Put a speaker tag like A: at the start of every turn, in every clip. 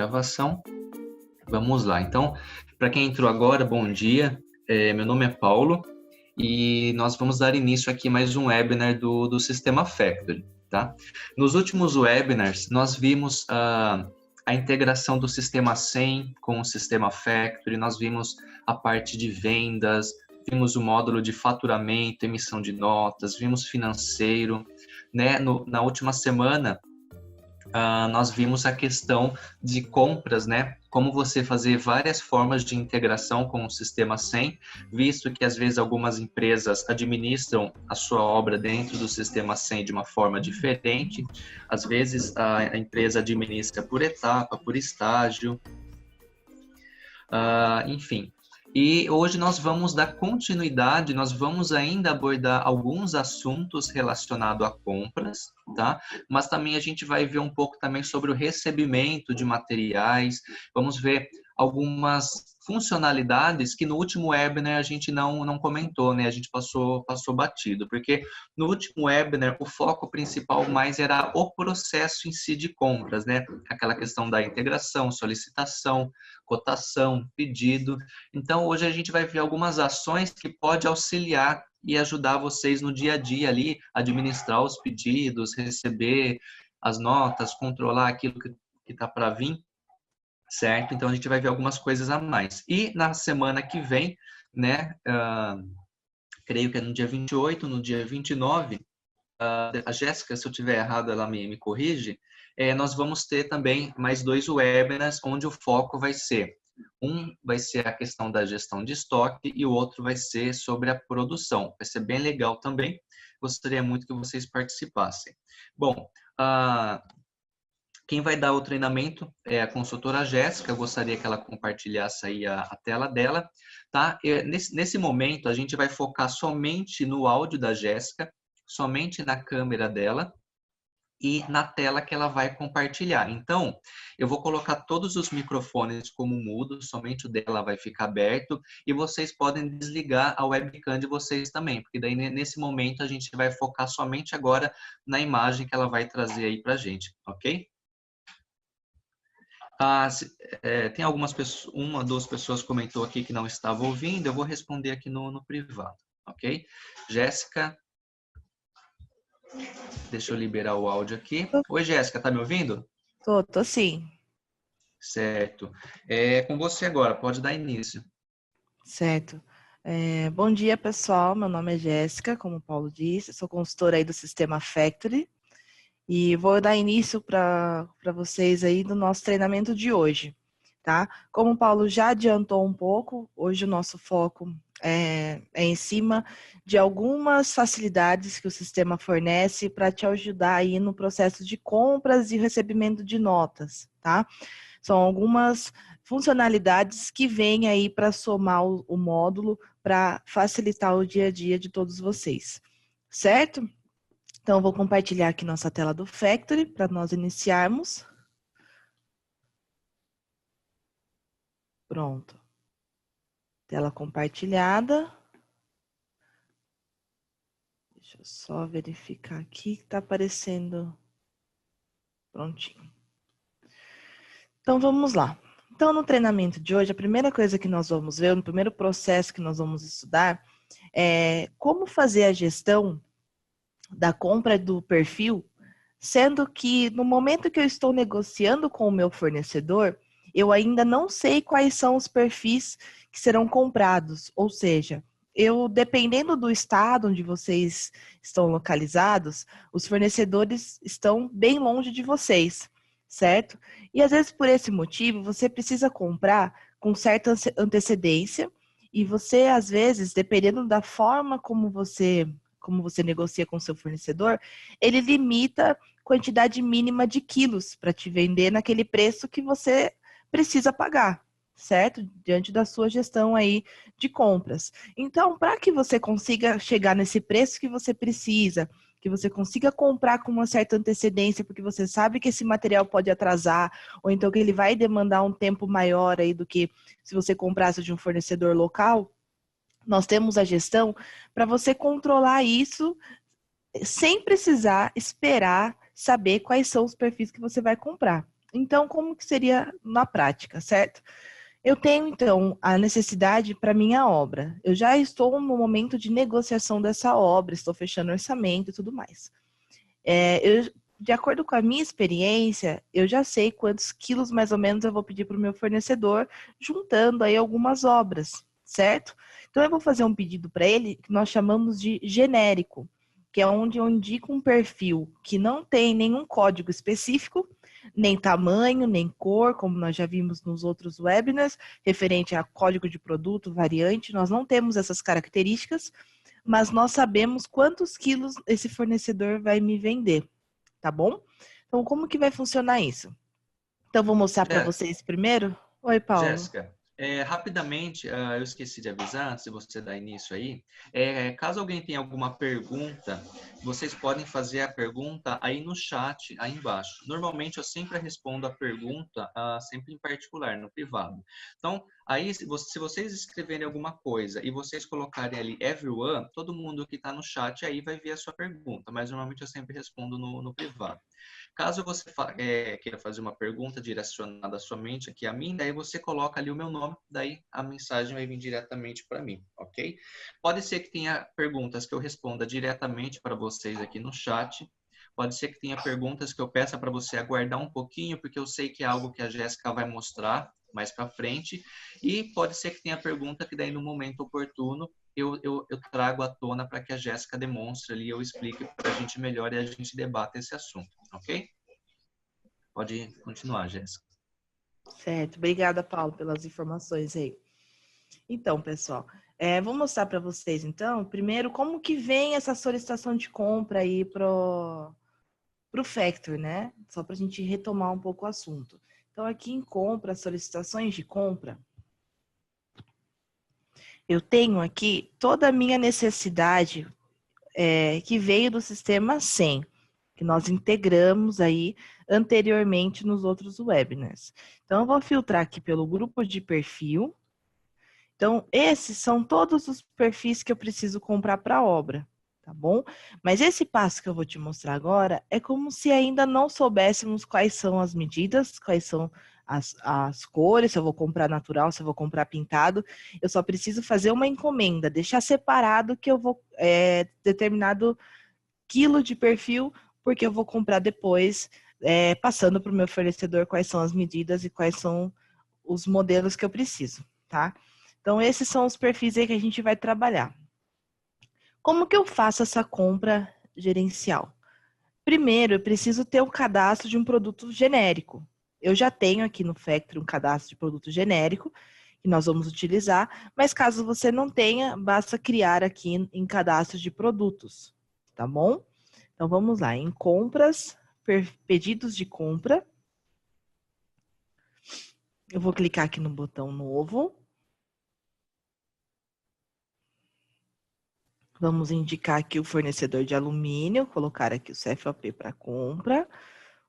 A: gravação. Vamos lá. Então, para quem entrou agora, bom dia. Meu nome é Paulo e nós vamos dar início aqui a mais um webinar do Sistema Factory, tá? Nos últimos webinars, nós vimos a integração do Sistema 100 com o Sistema Factory, nós vimos a parte de vendas, vimos o módulo de faturamento, emissão de notas, vimos financeiro, né? Na última semana, nós vimos a questão de compras, né? Como você fazer várias formas de integração com o Sistema 100, visto que às vezes algumas empresas administram a sua obra dentro do Sistema 100 de uma forma diferente, às vezes a empresa administra por etapa, por estágio, enfim. E hoje nós vamos dar continuidade, nós vamos ainda abordar alguns assuntos relacionados a compras, tá? Mas também a gente vai ver um pouco também sobre o recebimento de materiais, vamos ver algumas funcionalidades que no último webinar a gente não comentou, né? A gente passou batido, porque no último webinar o foco principal mais era o processo em si de compras, né? Aquela questão da integração, solicitação, cotação, pedido. Então, hoje a gente vai ver algumas ações que podem auxiliar e ajudar vocês no dia a dia ali, administrar os pedidos, receber as notas, controlar aquilo que está para vir, certo? Então, a gente vai ver algumas coisas a mais. E na semana que vem, né, creio que é no dia 28, no dia 29, a Jéssica, se eu estiver errado, ela me corrige, nós vamos ter também mais 2 webinars, onde o foco vai ser vai ser a questão da gestão de estoque e o outro vai ser sobre a produção. Vai ser bem legal também. Gostaria muito que vocês participassem. Bom, quem vai dar o treinamento é a consultora Jéssica. Eu gostaria que ela compartilhasse aí a tela dela, tá? Nesse momento, a gente vai focar somente no áudio da Jéssica, somente na câmera dela e na tela que ela vai compartilhar. Então, eu vou colocar todos os microfones como mudo, somente o dela vai ficar aberto e vocês podem desligar a webcam de vocês também, porque daí nesse momento a gente vai focar somente agora na imagem que ela vai trazer aí pra gente, ok? Tem algumas pessoas, uma ou duas pessoas comentou aqui que não estava ouvindo, eu vou responder aqui no privado, ok? Jéssica, deixa eu liberar o áudio aqui. Oi, Jéssica, tá me ouvindo?
B: Tô sim.
A: Certo. É com você agora, pode dar início.
B: Certo. Bom dia, pessoal. Meu nome é Jéssica, como o Paulo disse, sou consultora aí do Sistema Factory e vou dar início para vocês aí do nosso treinamento de hoje, tá? Como o Paulo já adiantou um pouco, hoje o nosso foco é em cima de algumas facilidades que o sistema fornece para te ajudar aí no processo de compras e recebimento de notas, tá? São algumas funcionalidades que vêm aí para somar o módulo para facilitar o dia a dia de todos vocês, certo? Então, eu vou compartilhar aqui nossa tela do Factory para nós iniciarmos. Pronto. Tela compartilhada. Deixa eu só verificar aqui que está aparecendo. Prontinho. Então, vamos lá. Então, no treinamento de hoje, a primeira coisa que nós vamos ver, o primeiro processo que nós vamos estudar é como fazer a gestão da compra do perfil, sendo que no momento que eu estou negociando com o meu fornecedor, eu ainda não sei quais são os perfis que serão comprados, ou seja, dependendo do estado onde vocês estão localizados, os fornecedores estão bem longe de vocês, certo? E às vezes por esse motivo, você precisa comprar com certa antecedência e você, às vezes, dependendo da forma como você negocia com o seu fornecedor, ele limita a quantidade mínima de quilos para te vender naquele preço que você precisa pagar, certo? Diante da sua gestão aí de compras. Então, para que você consiga chegar nesse preço que você precisa, que você consiga comprar com uma certa antecedência, porque você sabe que esse material pode atrasar, ou então que ele vai demandar um tempo maior aí do que se você comprasse de um fornecedor local, nós temos a gestão para você controlar isso sem precisar esperar saber quais são os perfis que você vai comprar. Então, como que seria na prática, certo? Eu tenho, então, a necessidade para minha obra. Eu já estou no momento de negociação dessa obra, estou fechando orçamento e tudo mais. De acordo com a minha experiência, eu já sei quantos quilos mais ou menos eu vou pedir para o meu fornecedor, juntando aí algumas obras, certo? Então, eu vou fazer um pedido para ele que nós chamamos de genérico, que é onde eu indico um perfil que não tem nenhum código específico, nem tamanho, nem cor, como nós já vimos nos outros webinars, referente a código de produto, variante, nós não temos essas características, mas nós sabemos quantos quilos esse fornecedor vai me vender, tá bom? Então, como que vai funcionar isso? Então, vou mostrar para vocês primeiro. Oi, Paulo.
A: Jéssica, rapidamente, eu esqueci de avisar, antes de você dar início aí, caso alguém tenha alguma pergunta, vocês podem fazer a pergunta aí no chat, aí embaixo. Normalmente, eu sempre respondo a pergunta, sempre em particular, no privado. Então, aí, se vocês escreverem alguma coisa e vocês colocarem ali everyone, todo mundo que está no chat aí vai ver a sua pergunta, mas normalmente eu sempre respondo no privado. Caso você queira fazer uma pergunta direcionada somente aqui a mim, daí você coloca ali o meu nome, daí a mensagem vai vir diretamente para mim, ok? Pode ser que tenha perguntas que eu responda diretamente para vocês aqui no chat. Pode ser que tenha perguntas que eu peça para você aguardar um pouquinho, porque eu sei que é algo que a Jéssica vai mostrar mais para frente. E pode ser que tenha pergunta que daí no momento oportuno eu trago à tona para que a Jéssica demonstre ali, eu explique para a gente melhor e a gente debata esse assunto, ok? Pode continuar, Jéssica.
B: Certo, obrigada, Paulo, pelas informações aí. Então, pessoal, vou mostrar para vocês, então, primeiro, como que vem essa solicitação de compra aí pro Factor, né? Só para a gente retomar um pouco o assunto. Então, aqui em compra, solicitações de compra, eu tenho aqui toda a minha necessidade que veio do sistema 100, que nós integramos aí anteriormente nos outros webinars. Então, eu vou filtrar aqui pelo grupo de perfil. Então, esses são todos os perfis que eu preciso comprar para a obra, tá bom? Mas esse passo que eu vou te mostrar agora é como se ainda não soubéssemos quais são as medidas, quais são as cores, se eu vou comprar natural, se eu vou comprar pintado. Eu só preciso fazer uma encomenda, deixar separado que eu vou determinado quilo de perfil, porque eu vou comprar depois, passando para o meu fornecedor quais são as medidas e quais são os modelos que eu preciso, tá? Então, esses são os perfis aí que a gente vai trabalhar. Como que eu faço essa compra gerencial? Primeiro, eu preciso ter um cadastro de um produto genérico. Eu já tenho aqui no Factory um cadastro de produto genérico que nós vamos utilizar, mas caso você não tenha, basta criar aqui em cadastro de produtos, tá bom? Então, vamos lá, em compras, pedidos de compra. Eu vou clicar aqui no botão novo. Vamos indicar aqui o fornecedor de alumínio, colocar aqui o CFOP para compra,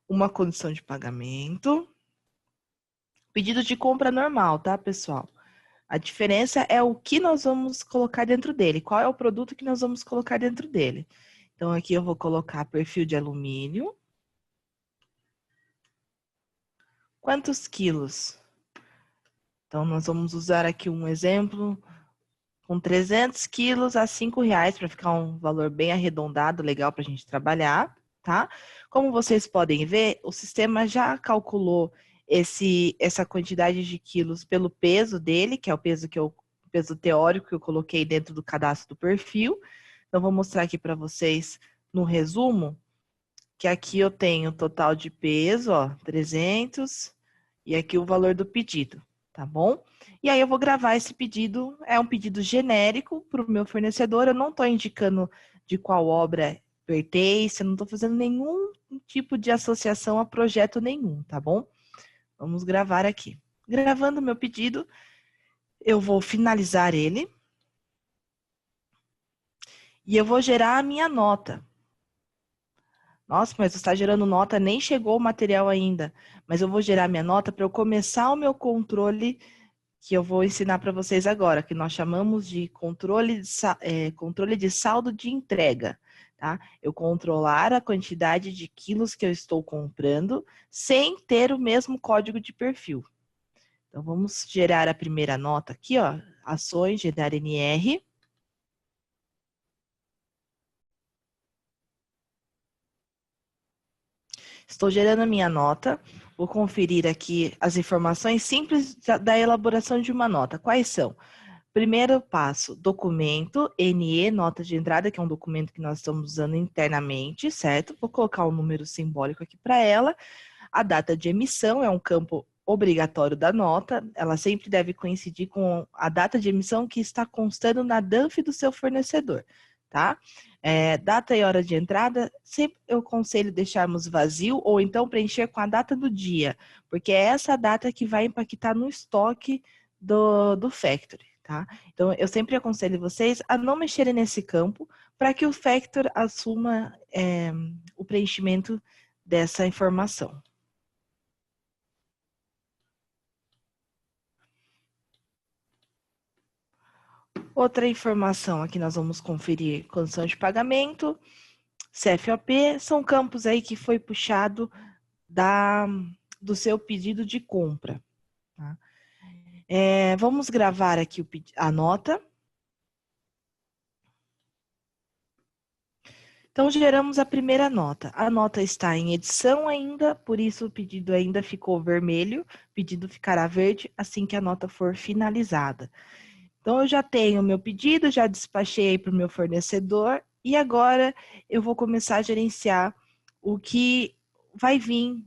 B: uma condição de pagamento. Pedido de compra normal, tá, pessoal? A diferença é o que nós vamos colocar dentro dele, qual é o produto que nós vamos colocar dentro dele. Então, aqui eu vou colocar perfil de alumínio. Quantos quilos? Então, nós vamos usar aqui um exemplo com 300 quilos a R$5, para ficar um valor bem arredondado, legal para a gente trabalhar, tá? Como vocês podem ver, o sistema já calculou essa quantidade de quilos pelo peso dele, que é o peso peso teórico que eu coloquei dentro do cadastro do perfil. Então, vou mostrar aqui para vocês no resumo, que aqui eu tenho o total de peso, ó, 300, e aqui o valor do pedido, tá bom? E aí eu vou gravar esse pedido, é um pedido genérico para o meu fornecedor, eu não estou indicando de qual obra pertence, eu não estou fazendo nenhum tipo de associação a projeto nenhum, tá bom? Vamos gravar aqui. Gravando o meu pedido, eu vou finalizar ele e eu vou gerar a minha nota. Nossa, mas você está gerando nota, nem chegou o material ainda. Mas eu vou gerar minha nota para eu começar o meu controle, que eu vou ensinar para vocês agora, que nós chamamos de controle de saldo de entrega. tá? Eu controlar a quantidade de quilos que eu estou comprando sem ter o mesmo código de perfil. Então, vamos gerar a primeira nota aqui, ó, ações, gerar NR. Estou gerando a minha nota, vou conferir aqui as informações simples da elaboração de uma nota. Quais são? Primeiro passo, documento, NE, nota de entrada, que é um documento que nós estamos usando internamente, certo? Vou colocar um número simbólico aqui para ela. A data de emissão é um campo obrigatório da nota, ela sempre deve coincidir com a data de emissão que está constando na DANF do seu fornecedor, tá? Data e hora de entrada, sempre eu aconselho deixarmos vazio ou então preencher com a data do dia, porque é essa data que vai impactar no estoque do Factory, tá? Então, eu sempre aconselho vocês a não mexerem nesse campo para que o Factor assuma o preenchimento dessa informação. Outra informação aqui nós vamos conferir condição de pagamento, CFOP, são campos aí que foi puxado do seu pedido de compra. Tá? Vamos gravar aqui a nota. Então, geramos a primeira nota. A nota está em edição ainda, por isso o pedido ainda ficou vermelho, o pedido ficará verde assim que a nota for finalizada. Então, eu já tenho o meu pedido, já despachei para o meu fornecedor e agora eu vou começar a gerenciar o que vai vir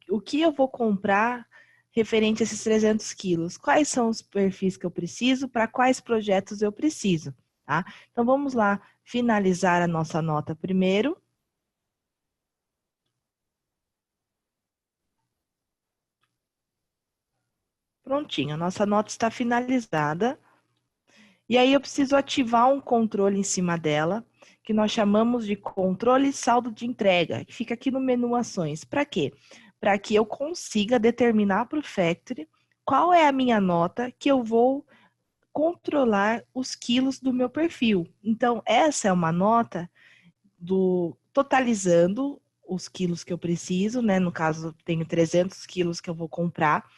B: o que eu vou comprar referente a esses 300 quilos. Quais são os perfis que eu preciso, para quais projetos eu preciso, tá? Então, vamos lá finalizar a nossa nota primeiro. Prontinho, a nossa nota está finalizada. E aí eu preciso ativar um controle em cima dela, que nós chamamos de controle saldo de entrega, que fica aqui no menu ações. Para quê? Para que eu consiga determinar para o Factory qual é a minha nota que eu vou controlar os quilos do meu perfil. Então, essa é uma nota totalizando os quilos que eu preciso, né? No caso, tenho 300 quilos que eu vou comprar.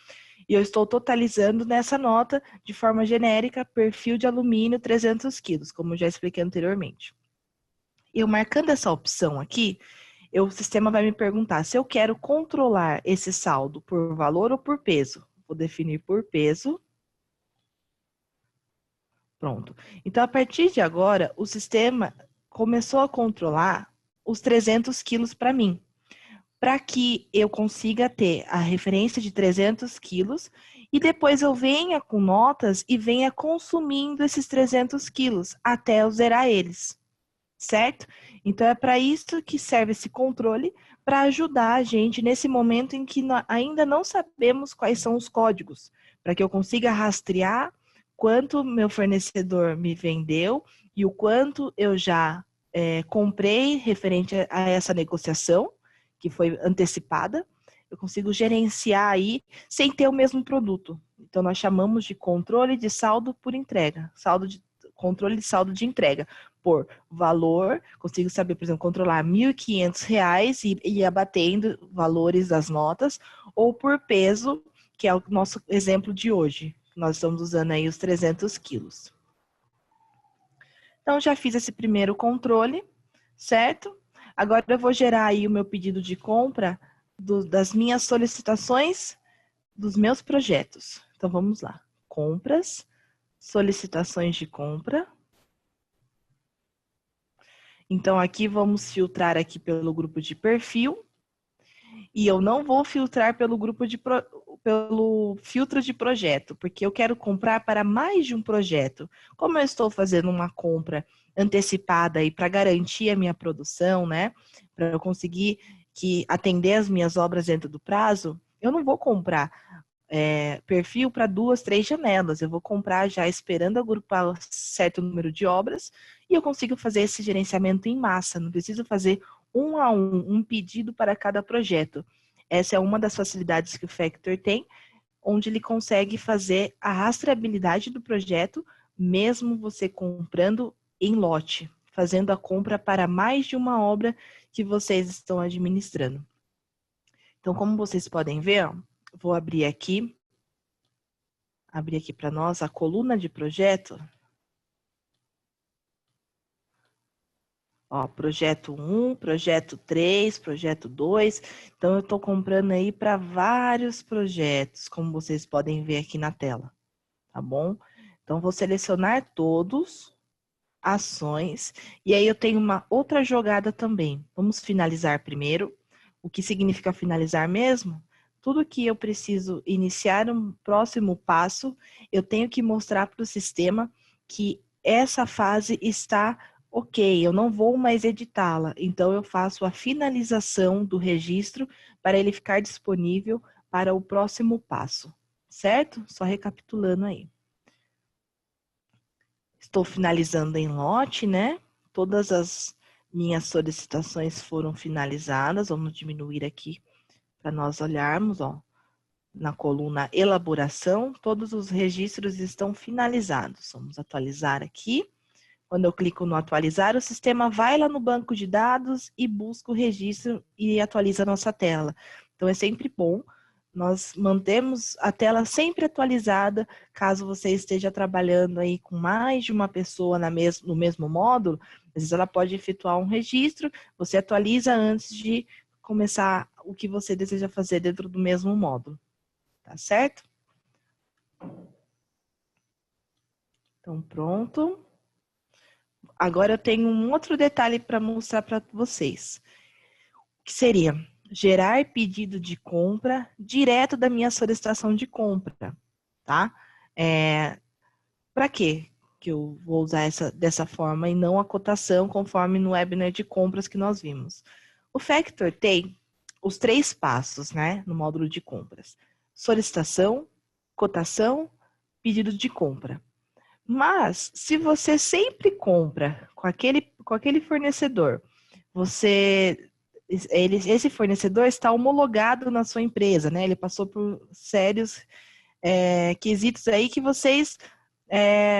B: E eu estou totalizando nessa nota, de forma genérica, perfil de alumínio 300 quilos, como eu já expliquei anteriormente. Eu marcando essa opção aqui, o sistema vai me perguntar se eu quero controlar esse saldo por valor ou por peso. Vou definir por peso. Pronto. Então, a partir de agora, o sistema começou a controlar os 300 quilos para mim, para que eu consiga ter a referência de 300 quilos e depois eu venha com notas e venha consumindo esses 300 quilos até eu zerar eles, certo? Então, é para isso que serve esse controle, para ajudar a gente nesse momento em que ainda não sabemos quais são os códigos, para que eu consiga rastrear quanto meu fornecedor me vendeu e o quanto eu já comprei referente a essa negociação, que foi antecipada, eu consigo gerenciar aí sem ter o mesmo produto. Então, nós chamamos de controle de saldo por entrega, controle de saldo de entrega. Por valor, consigo saber, por exemplo, controlar R$ 1.500 e ir abatendo valores das notas, ou por peso, que é o nosso exemplo de hoje. Nós estamos usando aí os 300 quilos. Então, já fiz esse primeiro controle, certo? Agora eu vou gerar aí o meu pedido de compra das minhas solicitações dos meus projetos. Então, vamos lá. Compras, solicitações de compra. Então, aqui vamos filtrar aqui pelo grupo de perfil. E eu não vou filtrar pelo pelo filtro de projeto, porque eu quero comprar para mais de um projeto. Como eu estou fazendo uma compra antecipada aí para garantir a minha produção, né? Para eu conseguir atender as minhas obras dentro do prazo, eu não vou comprar perfil para 2, 3 janelas. Eu vou comprar já esperando agrupar certo número de obras e eu consigo fazer esse gerenciamento em massa. Não preciso fazer um a um pedido para cada projeto. Essa é uma das facilidades que o Factor tem, onde ele consegue fazer a rastreabilidade do projeto, mesmo você comprando em lote, fazendo a compra para mais de uma obra que vocês estão administrando. Então, como vocês podem ver, ó, vou abrir aqui para nós a coluna de projeto. Ó, projeto 1, projeto 3, projeto 2. Então, eu estou comprando aí para vários projetos, como vocês podem ver aqui na tela, tá bom? Então, vou selecionar todos, ações, e aí eu tenho uma outra jogada também. Vamos finalizar primeiro. O que significa finalizar mesmo? Tudo que eu preciso iniciar um próximo passo, eu tenho que mostrar para o sistema que essa fase está ok, eu não vou mais editá-la. Então, eu faço a finalização do registro para ele ficar disponível para o próximo passo, certo? Só recapitulando aí. Estou finalizando em lote, né? Todas as minhas solicitações foram finalizadas. Vamos diminuir aqui para nós olharmos, ó. Na coluna elaboração, todos os registros estão finalizados. Vamos atualizar aqui. Quando eu clico no atualizar, o sistema vai lá no banco de dados e busca o registro e atualiza a nossa tela. Então, é sempre bom nós mantemos a tela sempre atualizada, caso você esteja trabalhando aí com mais de uma pessoa no mesmo módulo, às vezes ela pode efetuar um registro, você atualiza antes de começar o que você deseja fazer dentro do mesmo módulo, tá certo? Então, pronto. Agora eu tenho um outro detalhe para mostrar para vocês, que seria gerar pedido de compra direto da minha solicitação de compra, tá? Para quê que eu vou usar dessa forma e não a cotação conforme no webinar de compras que nós vimos? O Factor tem os 3 passos, né, no módulo de compras: solicitação, cotação, pedido de compra. Mas, se você sempre compra com aquele fornecedor, esse fornecedor está homologado na sua empresa, né? Ele passou por sérios quesitos aí que vocês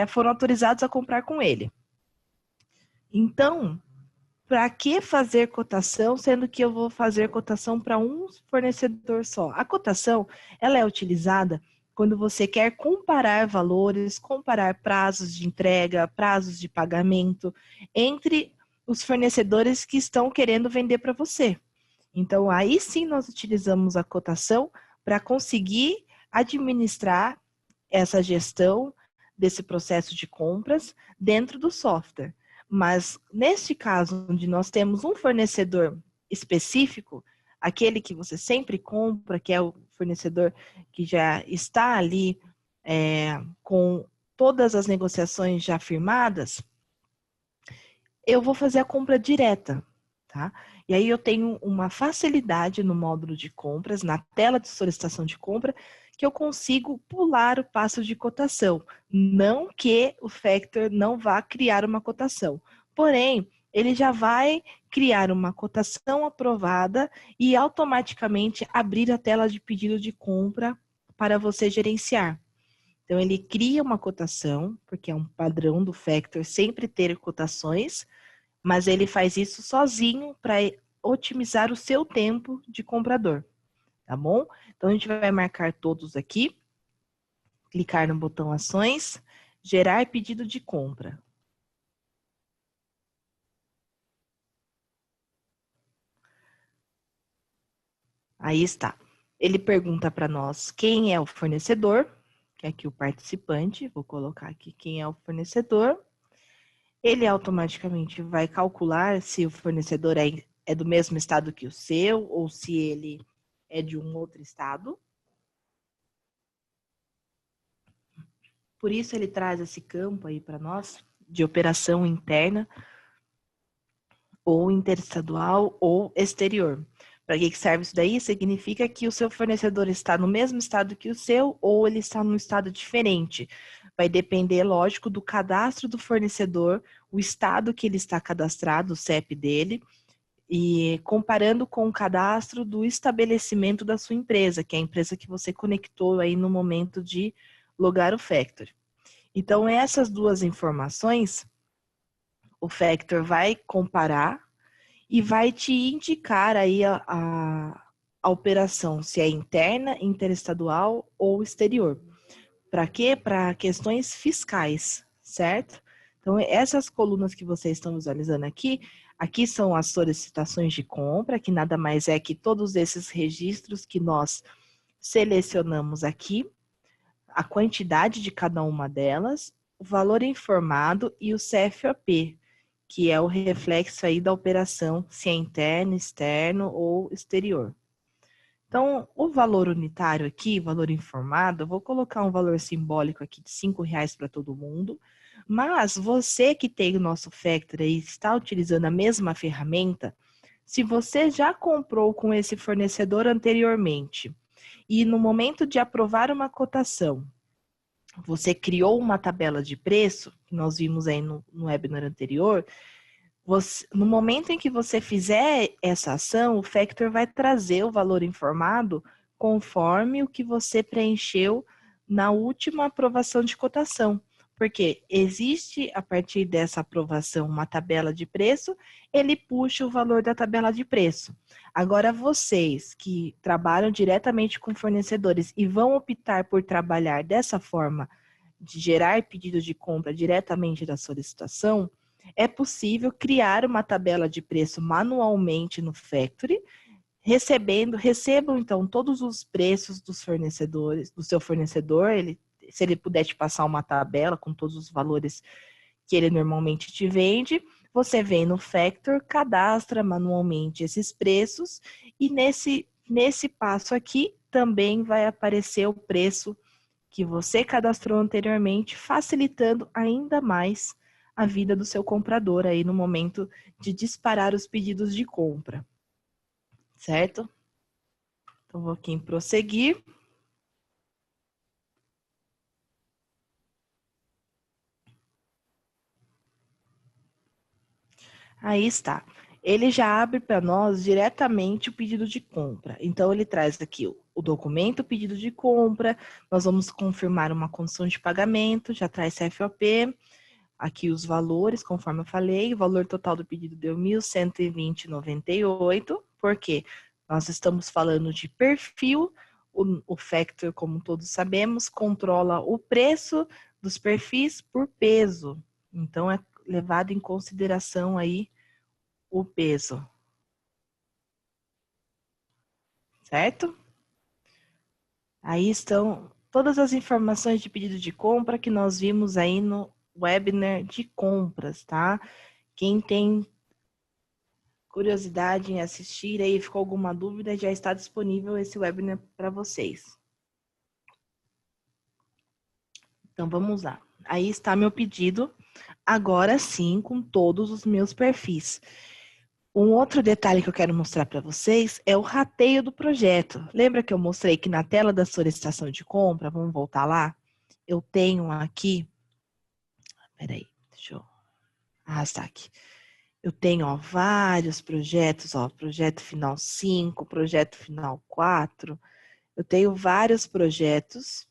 B: foram autorizados a comprar com ele. Então, para que fazer cotação, sendo que eu vou fazer cotação para um fornecedor só? A cotação, ela é utilizada quando você quer comparar valores, comparar prazos de entrega, prazos de pagamento entre os fornecedores que estão querendo vender para você. Então, aí sim nós utilizamos a cotação para conseguir administrar essa gestão desse processo de compras dentro do software. Mas, neste caso, onde nós temos um fornecedor específico, aquele que você sempre compra, que é o fornecedor que já está ali com todas as negociações já firmadas, eu vou fazer a compra direta, tá? E aí eu tenho uma facilidade no módulo de compras, na tela de solicitação de compra, que eu consigo pular o passo de cotação. Não que o Factor não vá criar uma cotação, porém, ele já vai criar uma cotação aprovada e automaticamente abrir a tela de pedido de compra para você gerenciar. Então, ele cria uma cotação, porque é um padrão do Factor sempre ter cotações, mas ele faz isso sozinho para otimizar o seu tempo de comprador, tá bom? Então, a gente vai marcar todos aqui, clicar no botão ações, gerar pedido de compra. Aí está. Ele pergunta para nós quem é o fornecedor, que é aqui o participante, vou colocar aqui quem é o fornecedor. Ele automaticamente vai calcular se o fornecedor é do mesmo estado que o seu, ou se ele é de um outro estado. Por isso ele traz esse campo aí para nós, de operação interna, ou interestadual, ou exterior. Para que serve isso daí? Significa que o seu fornecedor está no mesmo estado que o seu, ou ele está num estado diferente. Vai depender, lógico, do cadastro do fornecedor, o estado que ele está cadastrado, o CEP dele, e comparando com o cadastro do estabelecimento da sua empresa, que é a empresa que você conectou aí no momento de logar o Factor. Então, essas duas informações O Factor vai comparar e vai te indicar aí a operação, se é interna, interestadual ou exterior. Para quê? Para questões fiscais, certo? Então, essas colunas que vocês estão visualizando aqui são as solicitações de compra, que nada mais é que todos esses registros que nós selecionamos aqui, a quantidade de cada uma delas, o valor informado e o CFOP, que é o reflexo aí da operação, se é interno, externo ou exterior. Então, o valor unitário aqui, valor informado, eu vou colocar um valor simbólico aqui de R$5 para todo mundo, mas você que tem o nosso Factor aí, está utilizando a mesma ferramenta, se você já comprou com esse fornecedor anteriormente e no momento de aprovar uma cotação, você criou uma tabela de preço, que nós vimos aí no webinar anterior, no momento em que você fizer essa ação, o Factor vai trazer o valor informado conforme o que você preencheu na última aprovação de cotação. Porque existe, a partir dessa aprovação, uma tabela de preço, ele puxa o valor da tabela de preço. Agora, vocês que trabalham diretamente com fornecedores e vão optar por trabalhar dessa forma, de gerar pedido de compra diretamente da solicitação, é possível criar uma tabela de preço manualmente no Factory, recebam então todos os preços dos fornecedores, do seu fornecedor, se ele puder te passar uma tabela com todos os valores que ele normalmente te vende, você vem no Factor, cadastra manualmente esses preços e nesse passo aqui também vai aparecer o preço que você cadastrou anteriormente, facilitando ainda mais a vida do seu comprador aí no momento de disparar os pedidos de compra, certo? Então, vou aqui em prosseguir. Aí está. Ele já abre para nós diretamente o pedido de compra. Então, ele traz aqui o documento, o pedido de compra, nós vamos confirmar uma condição de pagamento, já traz CFOP, aqui os valores, conforme eu falei, o valor total do pedido deu R$ 1.120,98, porque nós estamos falando de perfil, o Factor, como todos sabemos, controla o preço dos perfis por peso. Então, é levado em consideração aí o peso. Certo? Aí estão todas as informações de pedido de compra que nós vimos aí no webinar de compras, tá? Quem tem curiosidade em assistir aí, ficou alguma dúvida, já está disponível esse webinar para vocês. Então, vamos lá. Aí está meu pedido, agora sim, com todos os meus perfis. Um outro detalhe que eu quero mostrar para vocês é o rateio do projeto. Lembra que eu mostrei que na tela da solicitação de compra, vamos voltar lá? Eu tenho aqui, peraí, deixa eu arrastar aqui. Eu tenho, ó, vários projetos, ó, projeto final 5, projeto final 4. Eu tenho vários projetos.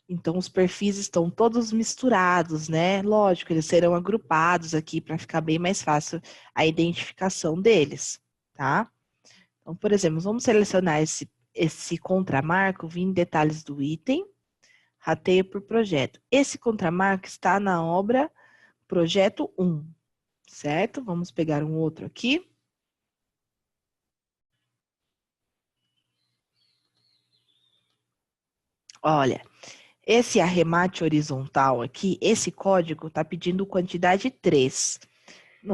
B: Então, os perfis estão todos misturados, né? Lógico, eles serão agrupados aqui para ficar bem mais fácil a identificação deles, tá? Então, por exemplo, vamos selecionar esse contramarco, vir em detalhes do item, rateio por projeto. Esse contramarco está na obra projeto 1, certo? Vamos pegar um outro aqui. Olha, esse arremate horizontal aqui, esse código está pedindo quantidade 3.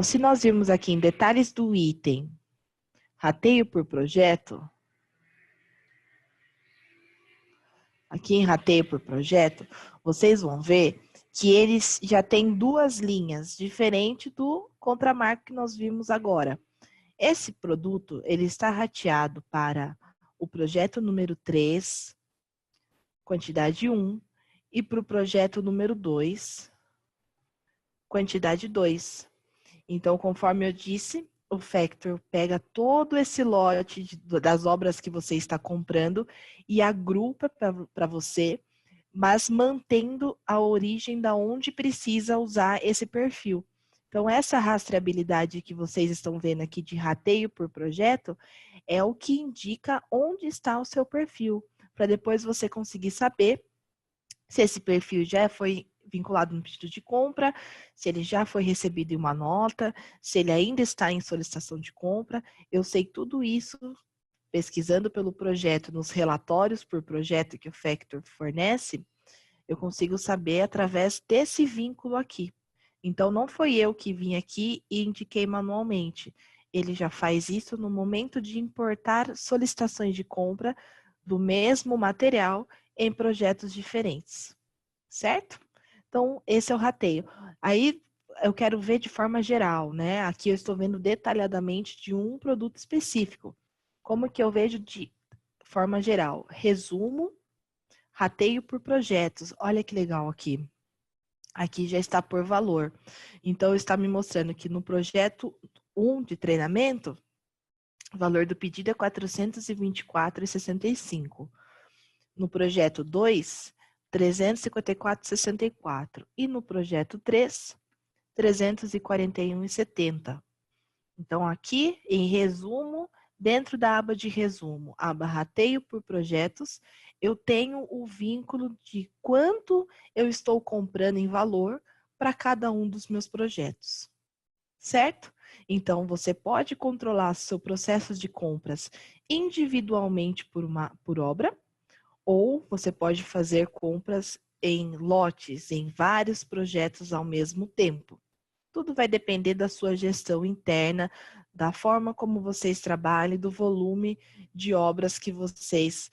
B: Se nós virmos aqui em detalhes do item, rateio por projeto, aqui em rateio por projeto, vocês vão ver que eles já têm duas linhas, diferente do contramarco que nós vimos agora. Esse produto, ele está rateado para o projeto número 3, quantidade 1, e para o projeto número 2, quantidade 2. Então, conforme eu disse, o Factor pega todo esse lote das obras que você está comprando e agrupa para você, mas mantendo a origem da onde precisa usar esse perfil. Então, essa rastreabilidade que vocês estão vendo aqui de rateio por projeto é o que indica onde está o seu perfil, para depois você conseguir saber se esse perfil já foi vinculado no pedido de compra, se ele já foi recebido em uma nota, se ele ainda está em solicitação de compra. Eu sei tudo isso pesquisando pelo projeto, nos relatórios por projeto que o Factor fornece, eu consigo saber através desse vínculo aqui. Então, não foi eu que vim aqui e indiquei manualmente. Ele já faz isso no momento de importar solicitações de compra do mesmo material em projetos diferentes, certo? Então, esse é o rateio. Aí, eu quero ver de forma geral, né? Aqui eu estou vendo detalhadamente de um produto específico. Como que eu vejo de forma geral? Resumo, rateio por projetos. Olha que legal aqui. Aqui já está por valor. Então, está me mostrando que no projeto 1 de treinamento, o valor do pedido é R$ 424,65. No projeto 2, R$ 354,64. E no projeto 3, R$ 341,70. Então, aqui, em resumo, dentro da aba de resumo, aba rateio por projetos, eu tenho o vínculo de quanto eu estou comprando em valor para cada um dos meus projetos, certo? Então, você pode controlar seu processo de compras individualmente por obra, ou você pode fazer compras em lotes, em vários projetos ao mesmo tempo. Tudo vai depender da sua gestão interna, da forma como vocês trabalham e do volume de obras que vocês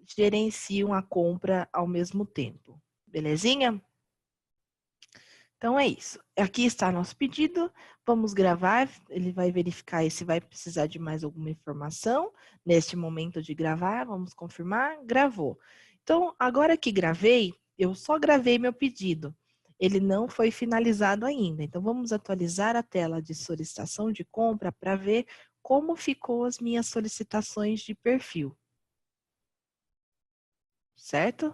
B: gerenciam a compra ao mesmo tempo. Belezinha? Então é isso. Aqui está nosso pedido. Vamos gravar. Ele vai verificar se vai precisar de mais alguma informação neste momento de gravar. Vamos confirmar. Gravou. Então, agora que gravei, eu só gravei meu pedido. Ele não foi finalizado ainda. Então, vamos atualizar a tela de solicitação de compra para ver como ficou as minhas solicitações de perfil. Certo?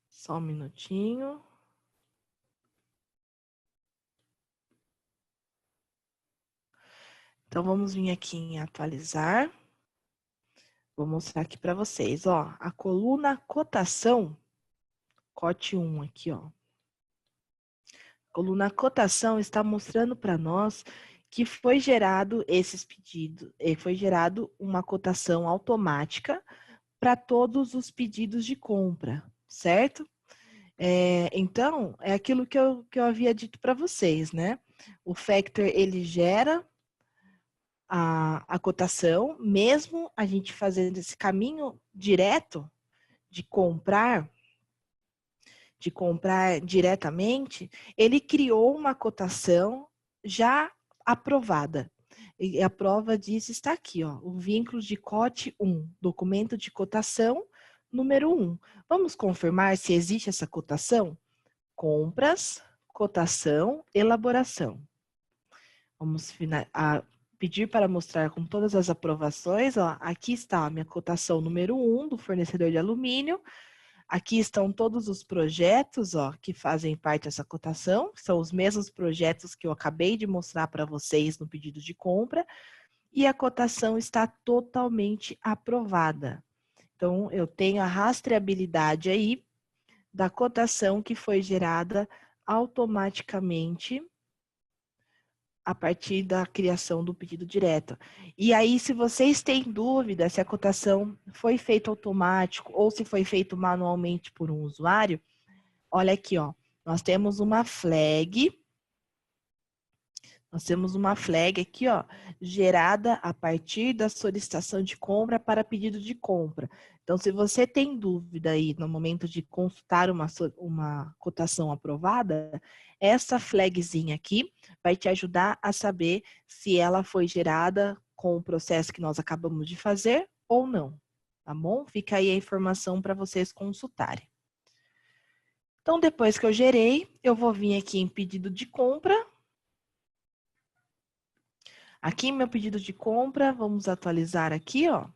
B: Só um minutinho. Então, vamos vir aqui em atualizar. Vou mostrar aqui para vocês, ó, a coluna cotação, cote 1 aqui, ó. A coluna cotação está mostrando para nós que foi gerado esses pedidos, foi gerado uma cotação automática para todos os pedidos de compra, certo? Então, é aquilo que eu havia dito para vocês, né? O Factor, ele gera a cotação, mesmo a gente fazendo esse caminho direto de comprar diretamente, ele criou uma cotação já aprovada. E a prova disso está aqui, ó, o vínculo de COT 1, documento de cotação número 1. Vamos confirmar se existe essa cotação? Compras, cotação, elaboração. Vamos pedir para mostrar com todas as aprovações. Ó, aqui está a minha cotação número 1 do fornecedor de alumínio. Aqui estão todos os projetos, ó, que fazem parte dessa cotação. São os mesmos projetos que eu acabei de mostrar para vocês no pedido de compra. E a cotação está totalmente aprovada. Então, eu tenho a rastreabilidade aí da cotação que foi gerada automaticamente a partir da criação do pedido direto. E aí, se vocês têm dúvida se a cotação foi feita automático ou se foi feito manualmente por um usuário, olha aqui, ó, nós temos uma flag aqui, ó, gerada a partir da solicitação de compra para pedido de compra. Então, se você tem dúvida aí no momento de consultar uma cotação aprovada, essa flagzinha aqui vai te ajudar a saber se ela foi gerada com o processo que nós acabamos de fazer ou não, tá bom? Fica aí a informação para vocês consultarem. Então, depois que eu gerei, eu vou vir aqui em pedido de compra. Aqui, meu pedido de compra, vamos atualizar aqui, ó.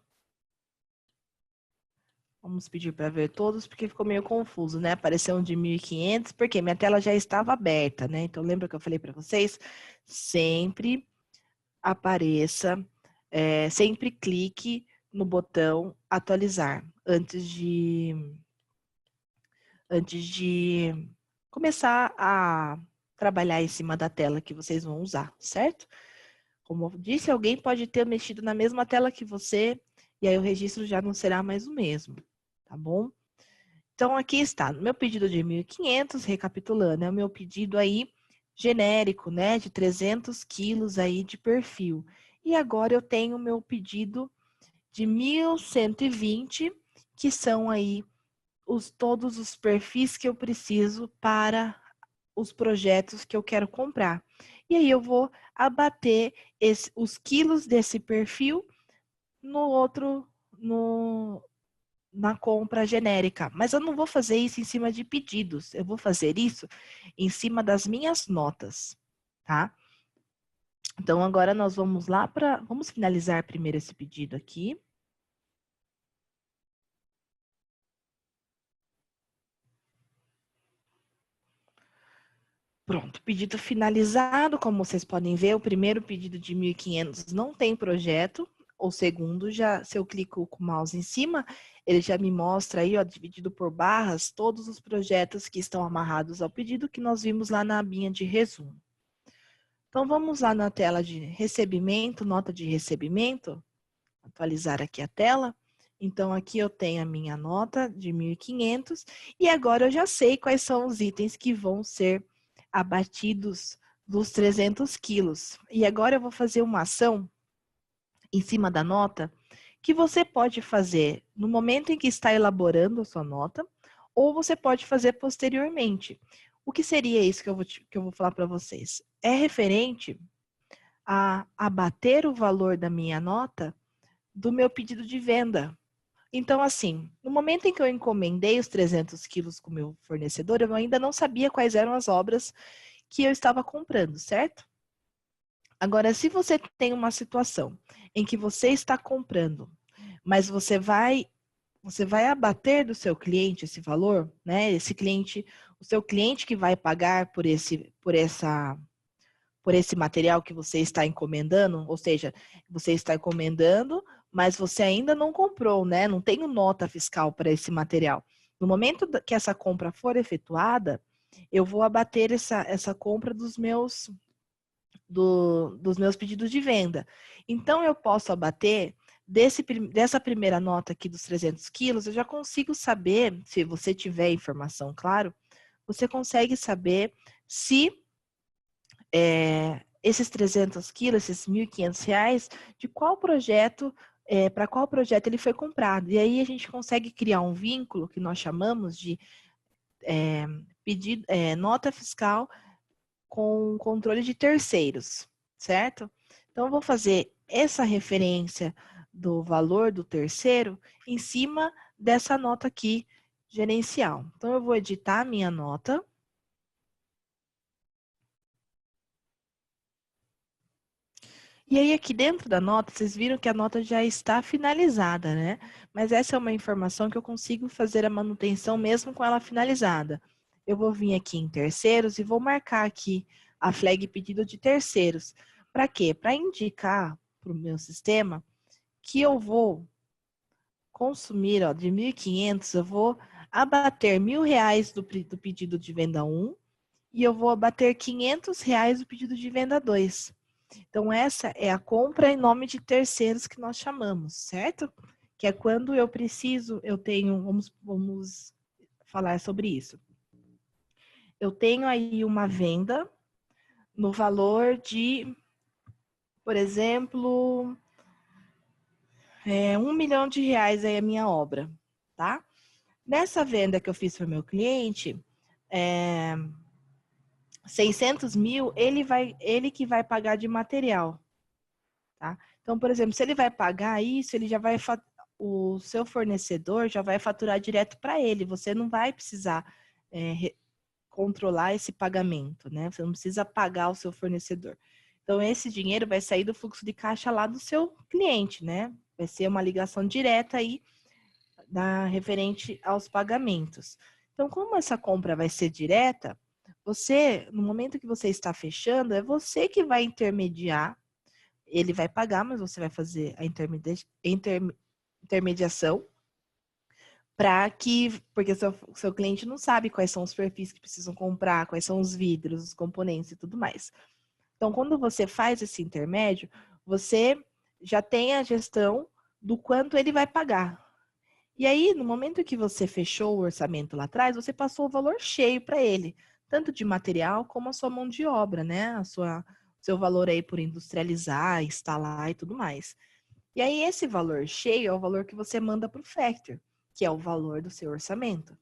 B: Vamos pedir para ver todos, porque ficou meio confuso, né? Apareceu um de 1.500, porque minha tela já estava aberta, né? Então, lembra que eu falei para vocês? Sempre apareça, sempre clique no botão atualizar antes de começar a trabalhar em cima da tela que vocês vão usar, certo? Como eu disse, alguém pode ter mexido na mesma tela que você, e aí o registro já não será mais o mesmo, tá bom? Então, aqui está, no meu pedido de 1.500, recapitulando, é o meu pedido aí genérico, né, de 300 quilos aí de perfil. E agora eu tenho o meu pedido de 1.120, que são aí todos os perfis que eu preciso para os projetos que eu quero comprar. E aí eu vou abater os quilos desse perfil na compra genérica. Mas eu não vou fazer isso em cima de pedidos. Eu vou fazer isso em cima das minhas notas, tá? Então, agora nós vamos lá vamos finalizar primeiro esse pedido aqui. Pronto, pedido finalizado. Como vocês podem ver, o primeiro pedido de 1.500 não tem projeto. O segundo, se eu clico com o mouse em cima, ele já me mostra aí, ó, dividido por barras, todos os projetos que estão amarrados ao pedido que nós vimos lá na abinha de resumo. Então, vamos lá na tela de recebimento, nota de recebimento, atualizar aqui a tela. Então, aqui eu tenho a minha nota de 1.500 e agora eu já sei quais são os itens que vão ser abatidos dos 300 quilos. E agora eu vou fazer uma ação em cima da nota que você pode fazer no momento em que está elaborando a sua nota ou você pode fazer posteriormente. O que seria isso que eu vou falar para vocês? É referente a abater o valor da minha nota do meu pedido de venda. Então, assim, no momento em que eu encomendei os 300 quilos com o meu fornecedor, eu ainda não sabia quais eram as obras que eu estava comprando, certo? Agora, se você tem uma situação em que você está comprando, mas você vai abater do seu cliente esse valor, né? O seu cliente que vai pagar por esse material que você está encomendando, ou seja, você está encomendando, mas você ainda não comprou, né? Não tem nota fiscal para esse material. No momento que essa compra for efetuada, eu vou abater essa compra dos meus pedidos de venda. Então, eu posso abater dessa primeira nota aqui dos 300 quilos, eu já consigo saber, se você tiver informação, claro, você consegue saber se esses 300 quilos, esses R$ 1.500, de qual projeto, para qual projeto ele foi comprado. E aí a gente consegue criar um vínculo que nós chamamos de nota fiscal com controle de terceiros, certo? Então, eu vou fazer essa referência do valor do terceiro em cima dessa nota aqui, gerencial. Então, eu vou editar a minha nota. E aí, aqui dentro da nota, vocês viram que a nota já está finalizada, né? Mas essa é uma informação que eu consigo fazer a manutenção mesmo com ela finalizada. Eu vou vir aqui em terceiros e vou marcar aqui a flag pedido de terceiros. Para quê? Para indicar para o meu sistema que eu vou consumir, ó, de 1.500, eu vou abater R$ 1.000 do pedido de venda 1 e eu vou abater R$ 500 do pedido de venda 2. Então, essa é a compra em nome de terceiros que nós chamamos, certo? Que é quando eu preciso, vamos falar sobre isso. Eu tenho aí uma venda no valor de, por exemplo, R$ 1 milhão aí a minha obra, tá? Nessa venda que eu fiz para o meu cliente, 600 mil, ele que vai pagar de material, tá? Então, por exemplo, se ele vai pagar isso, o seu fornecedor já vai faturar direto para ele. Você não vai precisar controlar esse pagamento, né? Você não precisa pagar o seu fornecedor. Então, esse dinheiro vai sair do fluxo de caixa lá do seu cliente, né? Vai ser uma ligação direta aí referente aos pagamentos. Então, como essa compra vai ser direta, você, no momento que você está fechando, é você que vai intermediar. Ele vai pagar, mas você vai fazer a intermediação porque seu cliente não sabe quais são os perfis que precisam comprar, quais são os vidros, os componentes e tudo mais. Então, quando você faz esse intermédio, você já tem a gestão do quanto ele vai pagar. E aí, no momento que você fechou o orçamento lá atrás, você passou o valor cheio para ele, tanto de material como a sua mão de obra, né? Seu valor aí por industrializar, instalar e tudo mais. E aí, esse valor cheio é o valor que você manda para o Factor, que é o valor do seu orçamento.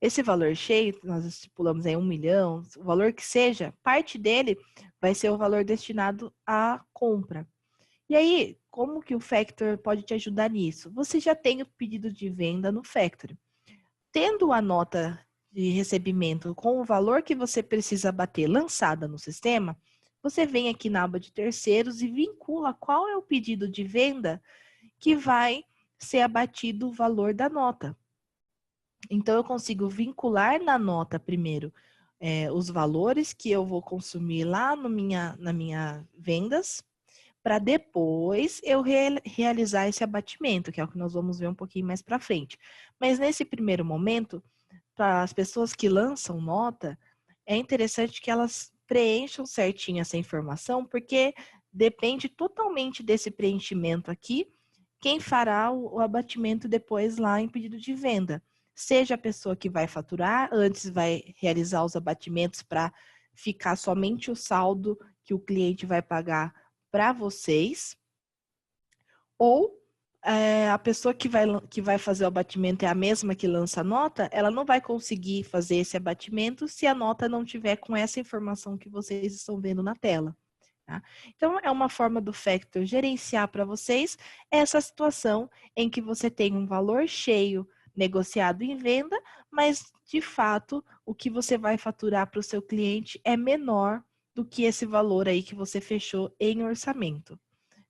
B: Esse valor cheio, nós estipulamos aí 1 milhão, o valor que seja, parte dele vai ser o valor destinado à compra. E aí, como que o Factor pode te ajudar nisso? Você já tem o pedido de venda no Factor. Tendo a nota de recebimento com o valor que você precisa bater lançada no sistema, você vem aqui na aba de terceiros e vincula qual é o pedido de venda que vai ser abatido o valor da nota. Então, eu consigo vincular na nota primeiro os valores que eu vou consumir lá na minha vendas, para depois eu realizar esse abatimento, que é o que nós vamos ver um pouquinho mais para frente. Mas nesse primeiro momento, para as pessoas que lançam nota, é interessante que elas preencham certinho essa informação, porque depende totalmente desse preenchimento aqui, quem fará o abatimento depois lá em pedido de venda. Seja a pessoa que vai faturar, antes vai realizar os abatimentos para ficar somente o saldo que o cliente vai pagar para vocês, ou a pessoa que vai fazer o abatimento é a mesma que lança a nota, ela não vai conseguir fazer esse abatimento se a nota não tiver com essa informação que vocês estão vendo na tela. Tá? Então, é uma forma do Factor gerenciar para vocês essa situação em que você tem um valor cheio negociado em venda, mas, de fato, o que você vai faturar para o seu cliente é menor do que esse valor aí que você fechou em orçamento.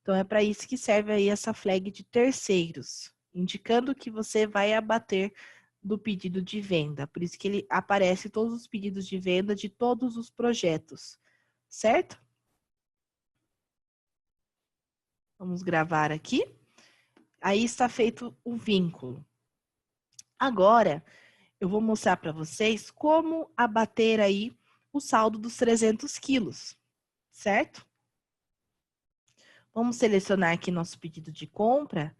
B: Então, é para isso que serve aí essa flag de terceiros, indicando que você vai abater do pedido de venda. Por isso que ele aparece todos os pedidos de venda de todos os projetos, certo? Vamos gravar aqui. Aí está feito o vínculo. Agora, eu vou mostrar para vocês como abater aí o saldo dos 300 quilos, certo? Vamos selecionar aqui nosso pedido de compra.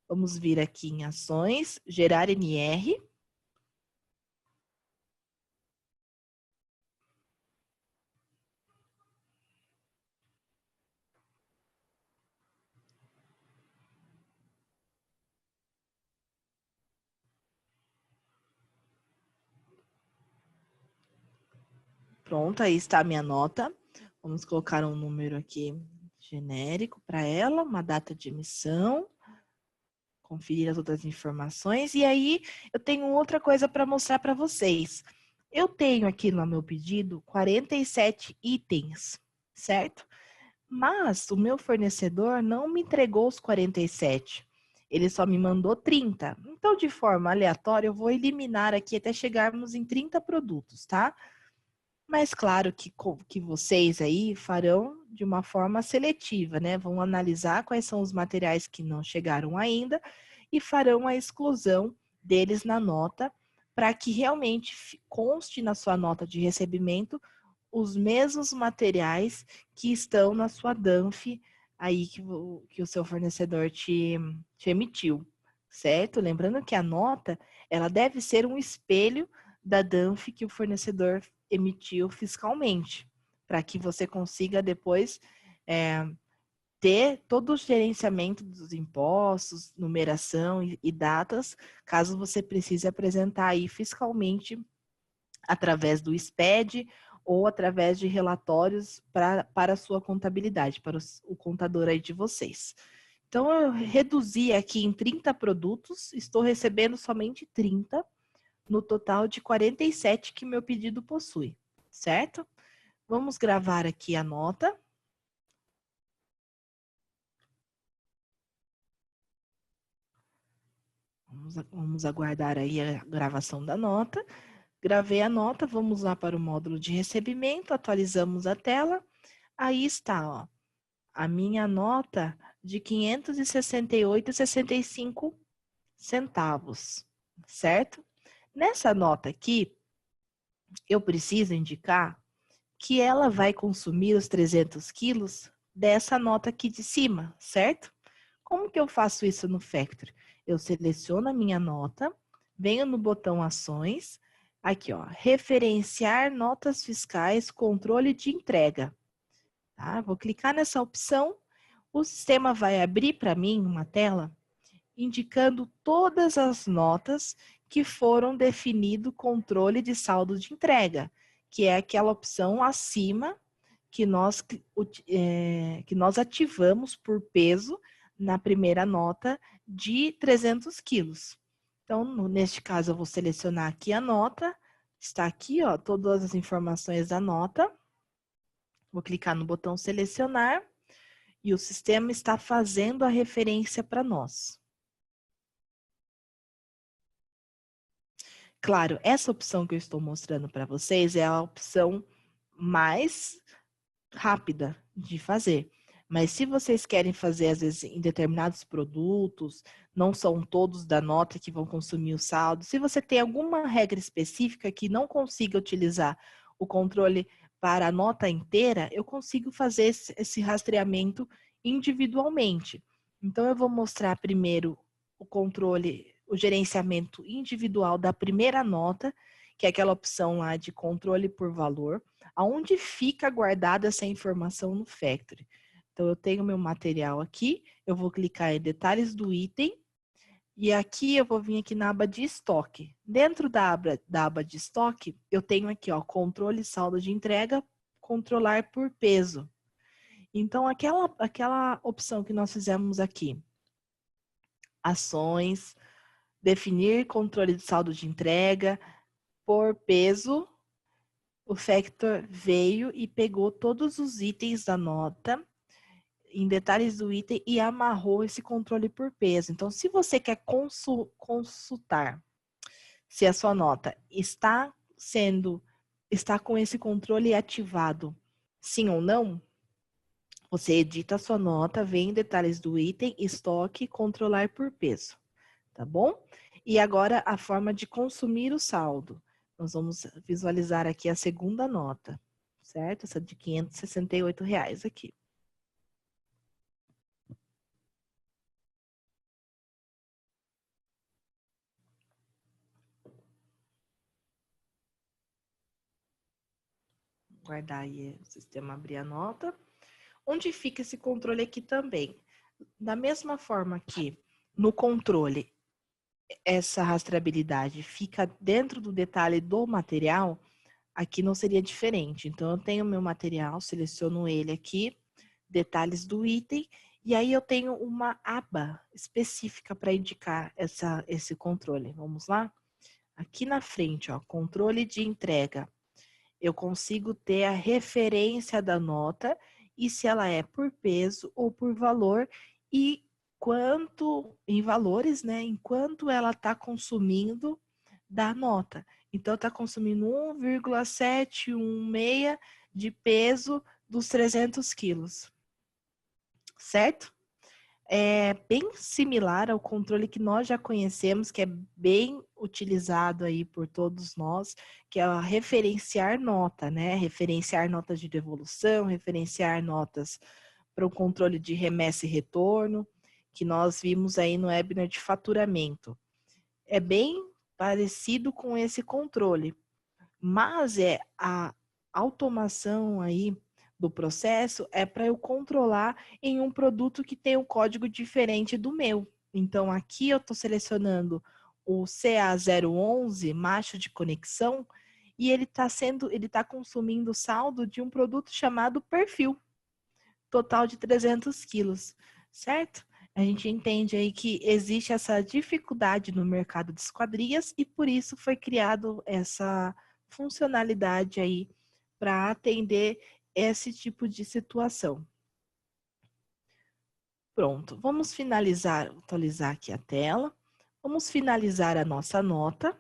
B: Vamos vir aqui em ações, gerar NR. Pronto, aí está a minha nota. Vamos colocar um número aqui genérico para ela, uma data de emissão. Conferir as outras informações. E aí, eu tenho outra coisa para mostrar para vocês. Eu tenho aqui no meu pedido 47 itens, certo? Mas o meu fornecedor não me entregou os 47. Ele só me mandou 30. Então, de forma aleatória, eu vou eliminar aqui até chegarmos em 30 produtos, tá? Mas claro que vocês aí farão de uma forma seletiva, né? Vão analisar quais são os materiais que não chegaram ainda e farão a exclusão deles na nota para que realmente conste na sua nota de recebimento os mesmos materiais que estão na sua DANF aí que o seu fornecedor te emitiu, certo? Lembrando que a nota, ela deve ser um espelho da DANF que o fornecedor emitiu fiscalmente, para que você consiga depois ter todo o gerenciamento dos impostos, numeração e datas, caso você precise apresentar aí fiscalmente através do SPED ou através de relatórios para a sua contabilidade, para o contador aí de vocês. Então, eu reduzi aqui em 30 produtos, estou recebendo somente 30, no total de 47 que meu pedido possui, certo? Vamos gravar aqui a nota. Vamos Vamos aguardar aí a gravação da nota. Gravei a nota, vamos lá para o módulo de recebimento, atualizamos a tela. Aí está, ó, a minha nota de R$ 568,65, certo? Nessa nota aqui, eu preciso indicar que ela vai consumir os 300 quilos dessa nota aqui de cima, certo? Como que eu faço isso no Factory? Eu seleciono a minha nota, venho no botão Ações, aqui ó, referenciar notas fiscais, controle de entrega. Tá? Vou clicar nessa opção, o sistema vai abrir para mim uma tela indicando todas as notas que foram definido controle de saldo de entrega, que é aquela opção acima que nós ativamos por peso na primeira nota de 300 quilos. Então, neste caso, eu vou selecionar aqui a nota, está aqui, ó, todas as informações da nota. Vou clicar no botão selecionar e o sistema está fazendo a referência para nós. Claro, essa opção que eu estou mostrando para vocês é a opção mais rápida de fazer. Mas se vocês querem fazer, às vezes, em determinados produtos, não são todos da nota que vão consumir o saldo. Se você tem alguma regra específica que não consiga utilizar o controle para a nota inteira, eu consigo fazer esse rastreamento individualmente. Então, eu vou mostrar primeiro o controle, o gerenciamento individual da primeira nota, que é aquela opção lá de controle por valor, aonde fica guardada essa informação no Factory. Então, eu tenho meu material aqui, eu vou clicar em detalhes do item, e aqui eu vou vir aqui na aba de estoque. Dentro da aba de estoque, eu tenho aqui, ó, controle saldo de entrega, controlar por peso. Então, aquela opção que nós fizemos aqui, ações, definir controle de saldo de entrega por peso, o Factor veio e pegou todos os itens da nota, em detalhes do item, e amarrou esse controle por peso. Então, se você quer consultar se a sua nota está com esse controle ativado, sim ou não, você edita a sua nota, vem em detalhes do item, estoque, controlar por peso, tá bom? E agora a forma de consumir o saldo. Nós vamos visualizar aqui a segunda nota, certo? Essa de R$ 568 aqui. Guardar aí o sistema abrir a nota. Onde fica esse controle aqui também? Da mesma forma que no controle essa rastreabilidade fica dentro do detalhe do material, aqui não seria diferente. Então, eu tenho meu material, seleciono ele aqui, detalhes do item, e aí eu tenho uma aba específica para indicar esse controle. Vamos lá? Aqui na frente, ó, controle de entrega. Eu consigo ter a referência da nota e se ela é por peso ou por valor e quanto, em valores, né? Enquanto ela está consumindo da nota. Então, está consumindo 1,716 de peso dos 300 quilos, certo? É bem similar ao controle que nós já conhecemos, que é bem utilizado aí por todos nós, que é o referenciar nota, né? Referenciar notas de devolução, referenciar notas para o controle de remessa e retorno, que nós vimos aí no webinar de faturamento. É bem parecido com esse controle, mas é a automação aí do processo é para eu controlar em um produto que tem um código diferente do meu. Então, aqui eu estou selecionando o CA011, macho de conexão, e ele está consumindo saldo de um produto chamado perfil, total de 300 quilos, certo? A gente entende aí que existe essa dificuldade no mercado de esquadrias e por isso foi criado essa funcionalidade aí para atender esse tipo de situação. Pronto, vamos finalizar, atualizar aqui a tela. Vamos finalizar a nossa nota.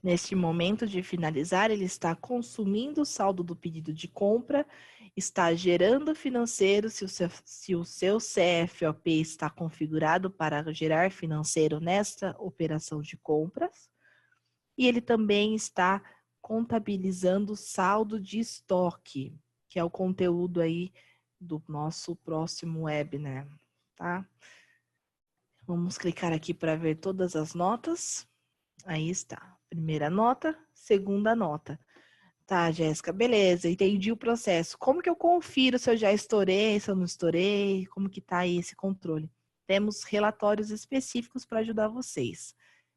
B: Neste momento de finalizar, ele está consumindo o saldo do pedido de compra, está gerando financeiro, se o seu CFOP está configurado para gerar financeiro nesta operação de compras, e ele também está contabilizando o saldo de estoque, que é o conteúdo aí do nosso próximo webinar, tá? Vamos clicar aqui para ver todas as notas. Aí está. Primeira nota, segunda nota. Tá, Jéssica, beleza, entendi o processo. Como que eu confiro se eu já estourei, se eu não estourei? Como que tá aí esse controle? Temos relatórios específicos para ajudar vocês.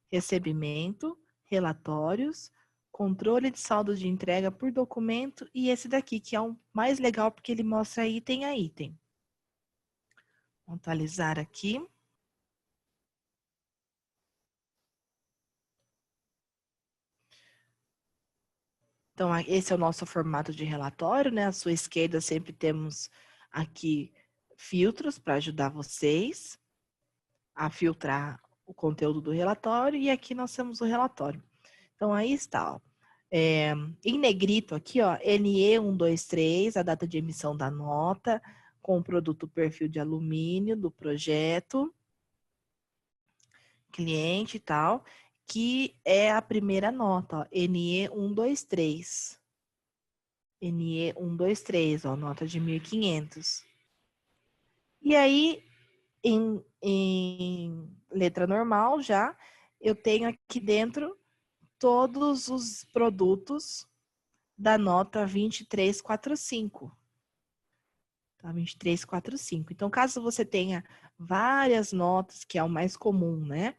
B: Recebimento, relatórios, controle de saldo de entrega por documento e esse daqui, que é o mais legal porque ele mostra item a item. Vou atualizar aqui. Então, esse é o nosso formato de relatório, né? À sua esquerda sempre temos aqui filtros para ajudar vocês a filtrar o conteúdo do relatório e aqui nós temos o relatório. Então, aí está, ó. Em negrito aqui, ó, NE123, a data de emissão da nota, com o produto perfil de alumínio do projeto, cliente e tal, que é a primeira nota, ó, NE123. NE123, ó, nota de 1.500. E aí, em letra normal já, eu tenho aqui dentro todos os produtos da nota 2345. Tá, 2345. Então, caso você tenha várias notas, que é o mais comum, né?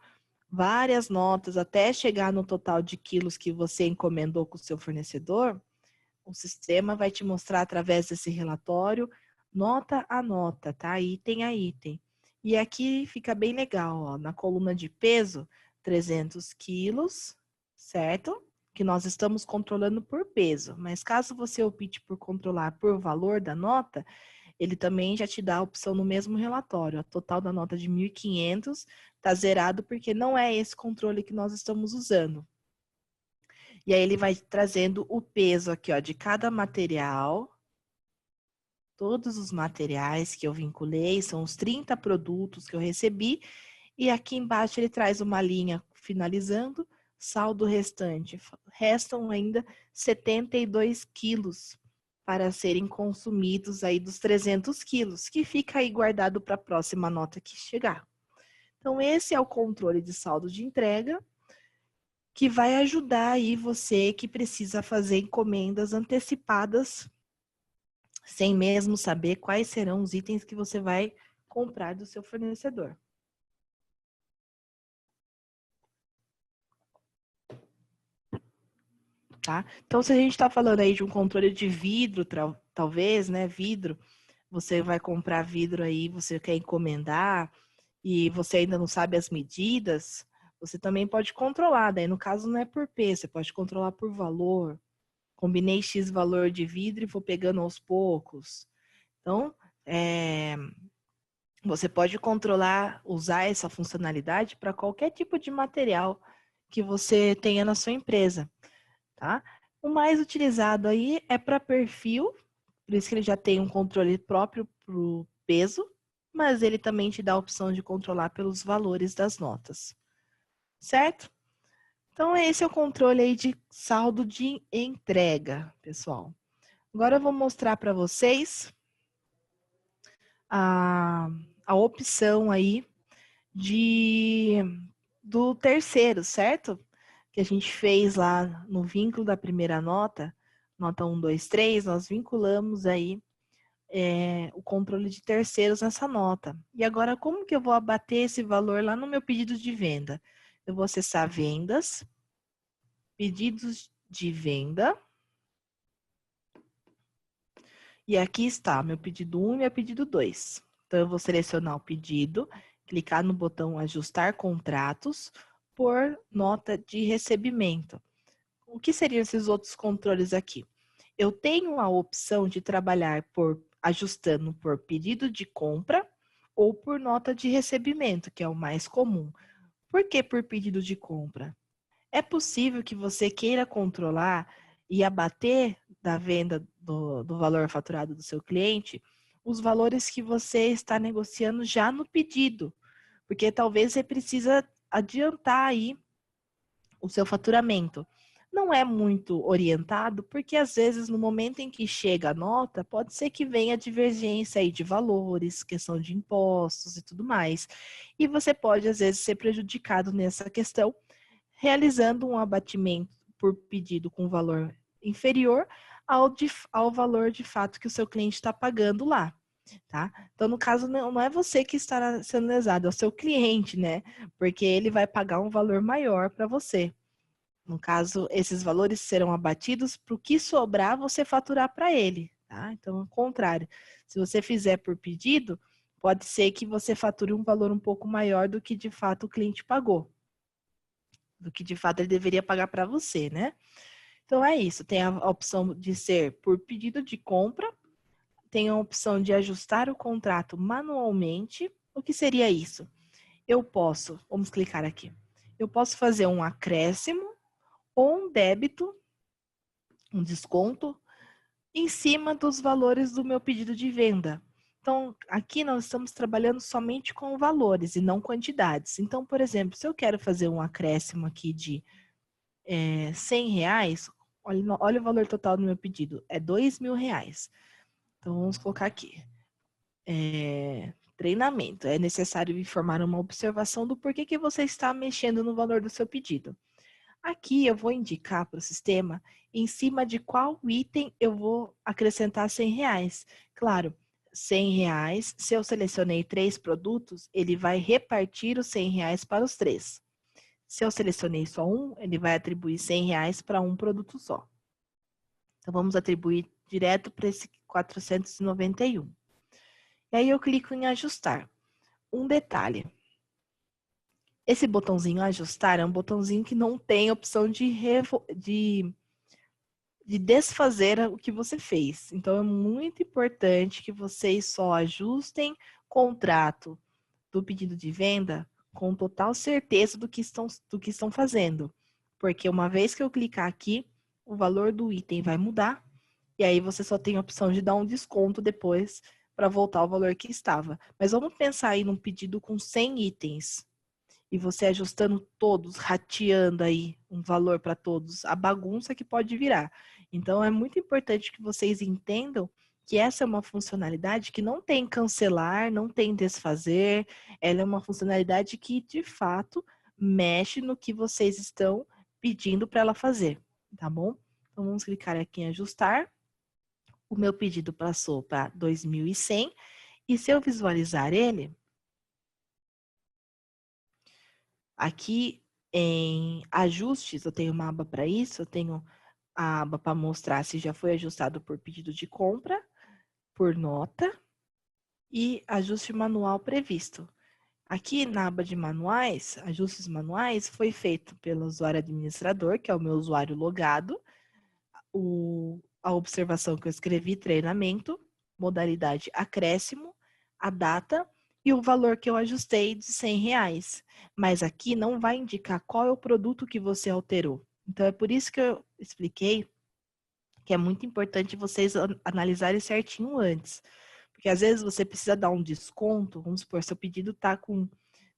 B: Várias notas até chegar no total de quilos que você encomendou com o seu fornecedor, o sistema vai te mostrar através desse relatório, nota a nota, tá? Item a item. E aqui fica bem legal, ó, na coluna de peso, 300 quilos, certo? Que nós estamos controlando por peso. Mas caso você opte por controlar por valor da nota, ele também já te dá a opção no mesmo relatório. O total da nota de 1.500 está zerado porque não é esse controle que nós estamos usando. E aí ele vai trazendo o peso aqui, ó, de cada material. Todos os materiais que eu vinculei, são os 30 produtos que eu recebi. E aqui embaixo ele traz uma linha finalizando, saldo restante. Restam ainda 72 quilos para serem consumidos aí dos 300 quilos, que fica aí guardado para a próxima nota que chegar. Então esse é o controle de saldo de entrega, que vai ajudar aí você que precisa fazer encomendas antecipadas, sem mesmo saber quais serão os itens que você vai comprar do seu fornecedor. Tá? Então, se a gente está falando aí de um controle de vidro, talvez, né, vidro, você vai comprar vidro aí, você quer encomendar e você ainda não sabe as medidas, você também pode controlar, daí no caso não é por peso, você pode controlar por valor. Combinei X valor de vidro e vou pegando aos poucos. Então, você pode controlar, usar essa funcionalidade para qualquer tipo de material que você tenha na sua empresa, tá? O mais utilizado aí é para perfil, por isso que ele já tem um controle próprio para o peso, mas ele também te dá a opção de controlar pelos valores das notas, certo? Então, esse é o controle aí de saldo de entrega, pessoal. Agora eu vou mostrar para vocês a opção aí do terceiro, certo? Que a gente fez lá no vínculo da primeira nota, nota 1, 2, 3, nós vinculamos aí o controle de terceiros nessa nota. E agora, como que eu vou abater esse valor lá no meu pedido de venda? Eu vou acessar vendas, pedidos de venda, e aqui está meu pedido 1 e meu pedido 2. Então, eu vou selecionar o pedido, clicar no botão ajustar contratos por nota de recebimento. O que seriam esses outros controles aqui? Eu tenho a opção de trabalhar por ajustando por pedido de compra ou por nota de recebimento, que é o mais comum. Por que por pedido de compra? É possível que você queira controlar e abater da venda do valor faturado do seu cliente os valores que você está negociando já no pedido, porque talvez você precisa adiantar aí o seu faturamento. Não é muito orientado, porque às vezes no momento em que chega a nota, pode ser que venha divergência aí de valores, questão de impostos e tudo mais. E você pode às vezes ser prejudicado nessa questão, realizando um abatimento por pedido com valor inferior ao valor de fato que o seu cliente está pagando lá. Tá? Então, no caso, não é você que está sendo lesado, é o seu cliente, né? Porque ele vai pagar um valor maior para você. No caso, esses valores serão abatidos para o que sobrar você faturar para ele, tá? Então, ao contrário, se você fizer por pedido, pode ser que você fature um valor um pouco maior do que de fato o cliente pagou, do que de fato ele deveria pagar para você, né? Então é isso, tem a opção de ser por pedido de compra, tem a opção de ajustar o contrato manualmente. O que seria isso? Eu posso, vamos clicar aqui, eu posso fazer um acréscimo ou um débito, um desconto, em cima dos valores do meu pedido de venda. Então, aqui nós estamos trabalhando somente com valores e não quantidades. Então, por exemplo, se eu quero fazer um acréscimo aqui de R$100, olha o valor total do meu pedido, é R$2.000. Então, vamos colocar aqui. Treinamento. É necessário informar uma observação do porquê que você está mexendo no valor do seu pedido. Aqui eu vou indicar para o sistema em cima de qual item eu vou acrescentar R$100. Claro, R$100, se eu selecionei 3 produtos, ele vai repartir os R$100 para os 3. Se eu selecionei só um, ele vai atribuir R$100 para um produto só. Então, vamos atribuir direto para esse 491. E aí eu clico em ajustar. Um detalhe. Esse botãozinho ajustar é um botãozinho que não tem opção de desfazer o que você fez. Então, é muito importante que vocês só ajustem contrato do pedido de venda com total certeza do que estão fazendo. Porque uma vez que eu clicar aqui, o valor do item vai mudar e aí você só tem a opção de dar um desconto depois para voltar ao valor que estava. Mas vamos pensar aí num pedido com 100 itens e você ajustando todos, rateando aí um valor para todos, a bagunça que pode virar. Então, é muito importante que vocês entendam que essa é uma funcionalidade que não tem cancelar, não tem desfazer, ela é uma funcionalidade que, de fato, mexe no que vocês estão pedindo para ela fazer, tá bom? Então, vamos clicar aqui em ajustar. O meu pedido passou para 2.100 e se eu visualizar ele, aqui em ajustes, eu tenho uma aba para isso, eu tenho a aba para mostrar se já foi ajustado por pedido de compra, por nota e ajuste manual previsto. Aqui na aba de manuais, ajustes manuais, foi feito pelo usuário administrador, que é o meu usuário logado, a observação que eu escrevi, treinamento, modalidade acréscimo, a data e o valor que eu ajustei de R$100. Mas aqui não vai indicar qual é o produto que você alterou. Então, é por isso que eu expliquei que é muito importante vocês analisarem certinho antes. Porque às vezes você precisa dar um desconto, vamos supor, seu pedido está com...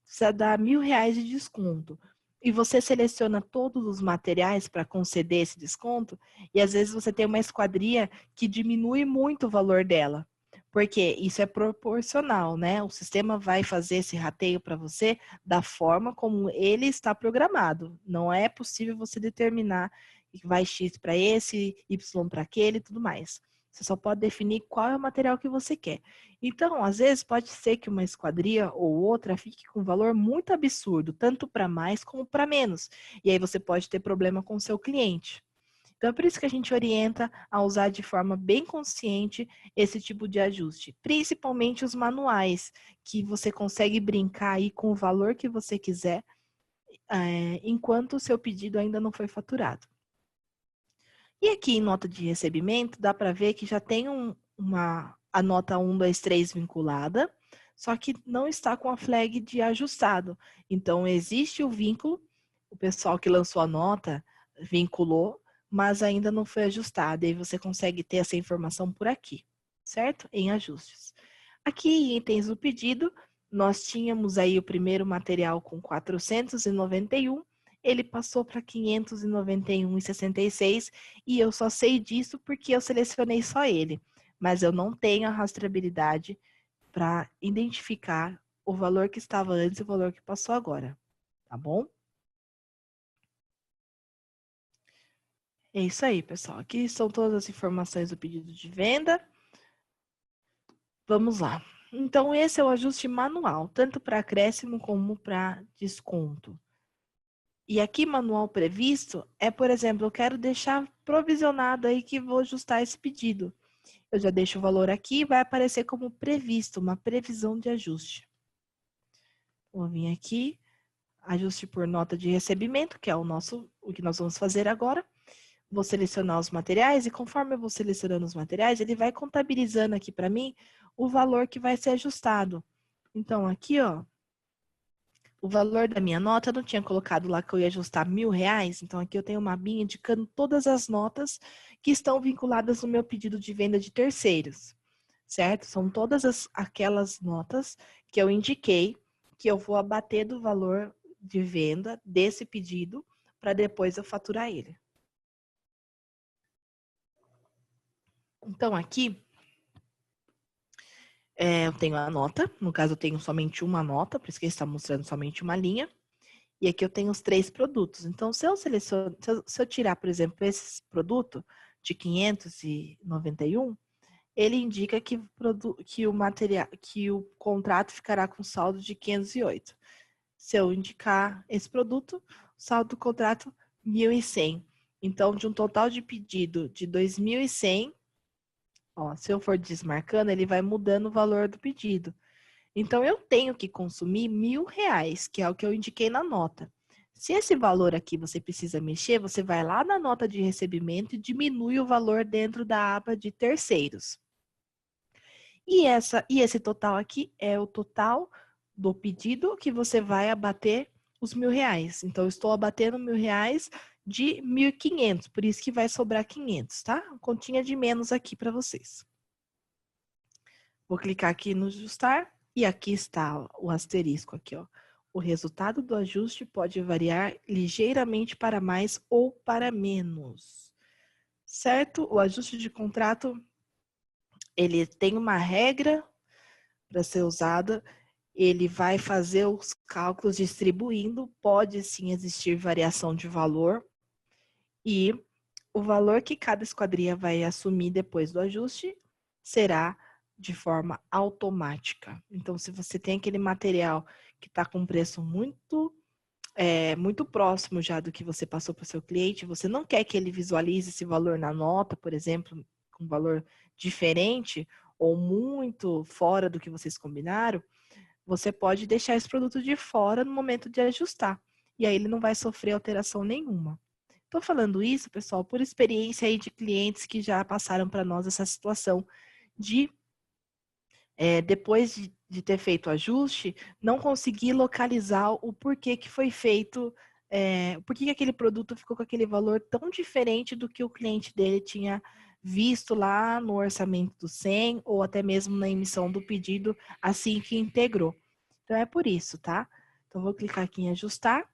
B: precisa dar R$1.000 de desconto. E você seleciona todos os materiais para conceder esse desconto, e às vezes você tem uma esquadria que diminui muito o valor dela. Porque isso é proporcional, né? O sistema vai fazer esse rateio para você da forma como ele está programado. Não é possível você determinar que vai X para esse, Y para aquele e tudo mais. Você só pode definir qual é o material que você quer. Então, às vezes, pode ser que uma esquadria ou outra fique com um valor muito absurdo, tanto para mais como para menos. E aí você pode ter problema com o seu cliente. Então, é por isso que a gente orienta a usar de forma bem consciente esse tipo de ajuste. Principalmente os manuais, que você consegue brincar aí com o valor que você quiser, enquanto o seu pedido ainda não foi faturado. E aqui em nota de recebimento, dá para ver que já tem a nota 1, 2, 3 vinculada, só que não está com a flag de ajustado. Então, existe o vínculo, o pessoal que lançou a nota vinculou, mas ainda não foi ajustado. E aí você consegue ter essa informação por aqui, certo? Em ajustes. Aqui em itens do pedido, nós tínhamos aí o primeiro material com 491, ele passou para 591,66 e eu só sei disso porque eu selecionei só ele, mas eu não tenho a rastreabilidade para identificar o valor que estava antes e o valor que passou agora, tá bom? É isso aí, pessoal. Aqui são todas as informações do pedido de venda. Vamos lá. Então, esse é o ajuste manual, tanto para acréscimo como para desconto. E aqui, manual previsto, é, por exemplo, eu quero deixar provisionado aí que vou ajustar esse pedido. Eu já deixo o valor aqui e vai aparecer como previsto, uma previsão de ajuste. Vou vir aqui, ajuste por nota de recebimento, que é o que nós vamos fazer agora. Vou selecionar os materiais e conforme eu vou selecionando os materiais, ele vai contabilizando aqui para mim o valor que vai ser ajustado. Então, aqui, ó, o valor da minha nota, eu não tinha colocado lá que eu ia ajustar R$1.000, então aqui eu tenho uma abinha indicando todas as notas que estão vinculadas no meu pedido de venda de terceiros, certo? São todas aquelas notas que eu indiquei que eu vou abater do valor de venda desse pedido para depois eu faturar ele. Então aqui, eu tenho a nota, no caso eu tenho somente uma nota, por isso que ele está mostrando somente uma linha. E aqui eu tenho os 3 produtos. Então, se eu tirar, por exemplo, esse produto de 591, ele indica que o contrato ficará com saldo de 508. Se eu indicar esse produto, o saldo do contrato 1.100. Então, de um total de pedido de 2.100, ó, se eu for desmarcando, ele vai mudando o valor do pedido. Então, eu tenho que consumir R$1.000, que é o que eu indiquei na nota. Se esse valor aqui você precisa mexer, você vai lá na nota de recebimento e diminui o valor dentro da aba de terceiros. E esse total aqui é o total do pedido que você vai abater os R$1.000. Então, eu estou abatendo R$1.000 de 1.500, por isso que vai sobrar 500, tá? Continha de menos aqui para vocês. Vou clicar aqui no ajustar. E aqui está o asterisco aqui, ó. O resultado do ajuste pode variar ligeiramente para mais ou para menos. Certo? O ajuste de contrato, ele tem uma regra para ser usada. Ele vai fazer os cálculos distribuindo. Pode sim existir variação de valor. E o valor que cada esquadria vai assumir depois do ajuste será de forma automática. Então, se você tem aquele material que está com preço muito próximo já do que você passou para o seu cliente, você não quer que ele visualize esse valor na nota, por exemplo, com valor diferente ou muito fora do que vocês combinaram, você pode deixar esse produto de fora no momento de ajustar. E aí ele não vai sofrer alteração nenhuma. Estou falando isso, pessoal, por experiência aí de clientes que já passaram para nós essa situação de depois de ter feito o ajuste, não conseguir localizar o porquê que foi feito, por que aquele produto ficou com aquele valor tão diferente do que o cliente dele tinha visto lá no orçamento do SEM ou até mesmo na emissão do pedido assim que integrou. Então é por isso, tá? Então vou clicar aqui em ajustar.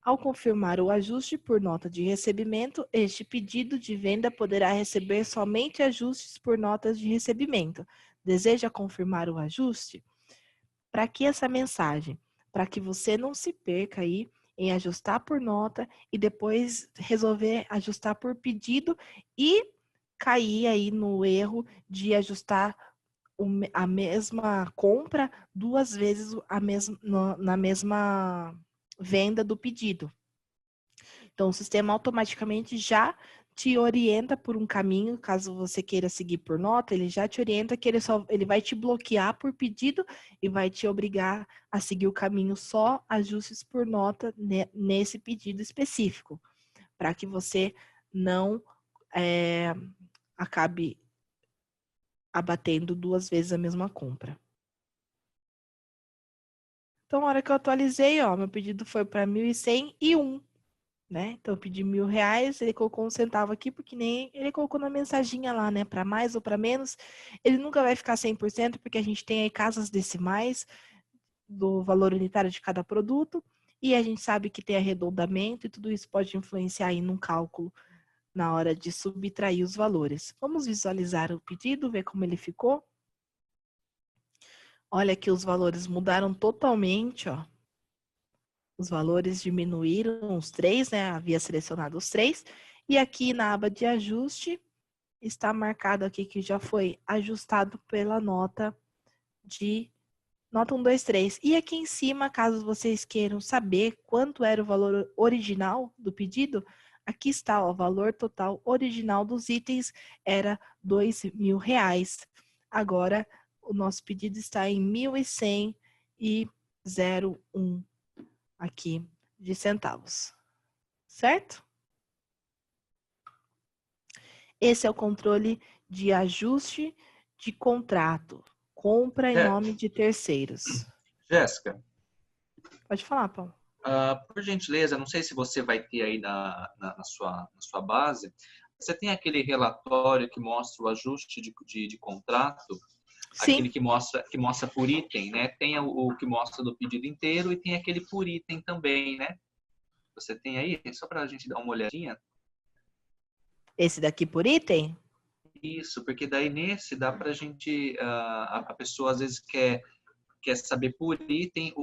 B: Ao confirmar o ajuste por nota de recebimento, este pedido de venda poderá receber somente ajustes por notas de recebimento. Deseja confirmar o ajuste? Para que essa mensagem? Para que você não se perca aí em ajustar por nota e depois resolver ajustar por pedido e cair aí no erro de ajustar a mesma compra 2 vezes na mesma venda do pedido. Então, o sistema automaticamente já te orienta por um caminho, caso você queira seguir por nota, ele já te orienta que ele vai te bloquear por pedido e vai te obrigar a seguir o caminho só ajustes por nota nesse pedido específico, para que você não acabe abatendo 2 vezes a mesma compra. Então, na hora que eu atualizei, ó, meu pedido foi para 1.101, né? Então, eu pedi R$1.000, ele colocou um centavo aqui, porque nem ele colocou na mensaginha lá, né? Para mais ou para menos. Ele nunca vai ficar 100%, porque a gente tem aí casas decimais do valor unitário de cada produto, e a gente sabe que tem arredondamento, e tudo isso pode influenciar aí num cálculo na hora de subtrair os valores. Vamos visualizar o pedido, ver como ele ficou. Olha que os valores mudaram totalmente, ó. Os valores diminuíram os 3, né? Havia selecionado os 3. E aqui na aba de ajuste, está marcado aqui que já foi ajustado pela nota 1, 2, 3. E aqui em cima, caso vocês queiram saber quanto era o valor original do pedido, aqui está, ó, o valor total original dos itens era R$2.000. Agora, o nosso pedido está em 1.100,01 aqui de centavos, certo? Esse é o controle de ajuste de contrato, compra em nome de terceiros.
A: Jéssica,
B: Pode falar, Paulo.
A: por gentileza, não sei se você vai ter aí na sua base, você tem aquele relatório que mostra o ajuste de contrato?
B: Sim.
A: Aquele que mostra por item, né? Tem o que mostra do pedido inteiro e tem aquele por item também, né? Você tem aí? Só para a gente dar uma olhadinha.
B: Esse daqui por item?
A: Isso, porque daí nesse dá para a gente... a pessoa às vezes quer saber por item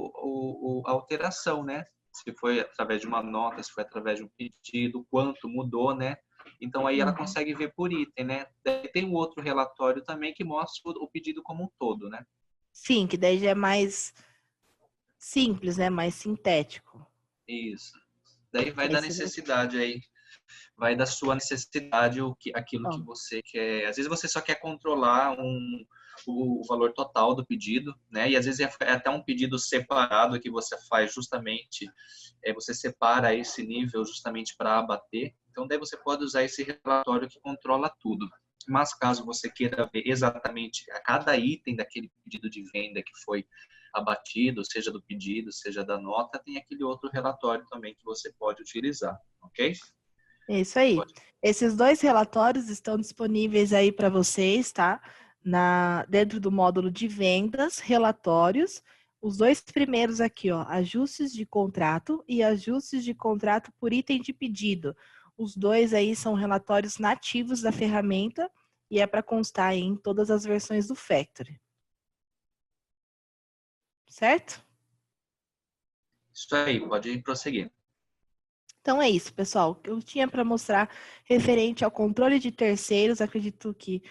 A: a alteração, né? Se foi através de uma nota, se foi através de um pedido, quanto mudou, né? Então aí ela consegue ver por item, né? Daí tem um outro relatório também que mostra o pedido como um todo, né?
B: Sim, que daí já é mais simples, né? Mais sintético.
A: Isso. Daí vai da
B: Esse
A: necessidade aí. Vai da sua necessidade, aquilo que
B: ó,
A: você quer. Às vezes você só quer controlar o valor total do pedido, né? E às vezes é até um pedido separado que você faz justamente, você separa esse nível justamente para abater. Então daí você pode usar esse relatório que controla tudo. Mas caso você queira ver exatamente a cada item daquele pedido de venda que foi abatido, seja do pedido, seja da nota, tem aquele outro relatório também que você pode utilizar, ok?
B: é isso aí.
A: Pode.
B: Esses 2 relatórios estão disponíveis aí para vocês, tá? Dentro do módulo de vendas, relatórios. Os 2 primeiros aqui, ó, ajustes de contrato e ajustes de contrato por item de pedido. Os 2 aí são relatórios nativos da ferramenta e é para constar aí em todas as versões do Factory. Certo?
A: Isso aí, pode prosseguir.
B: Então é isso, pessoal. O que eu tinha para mostrar referente ao controle de terceiros, acredito que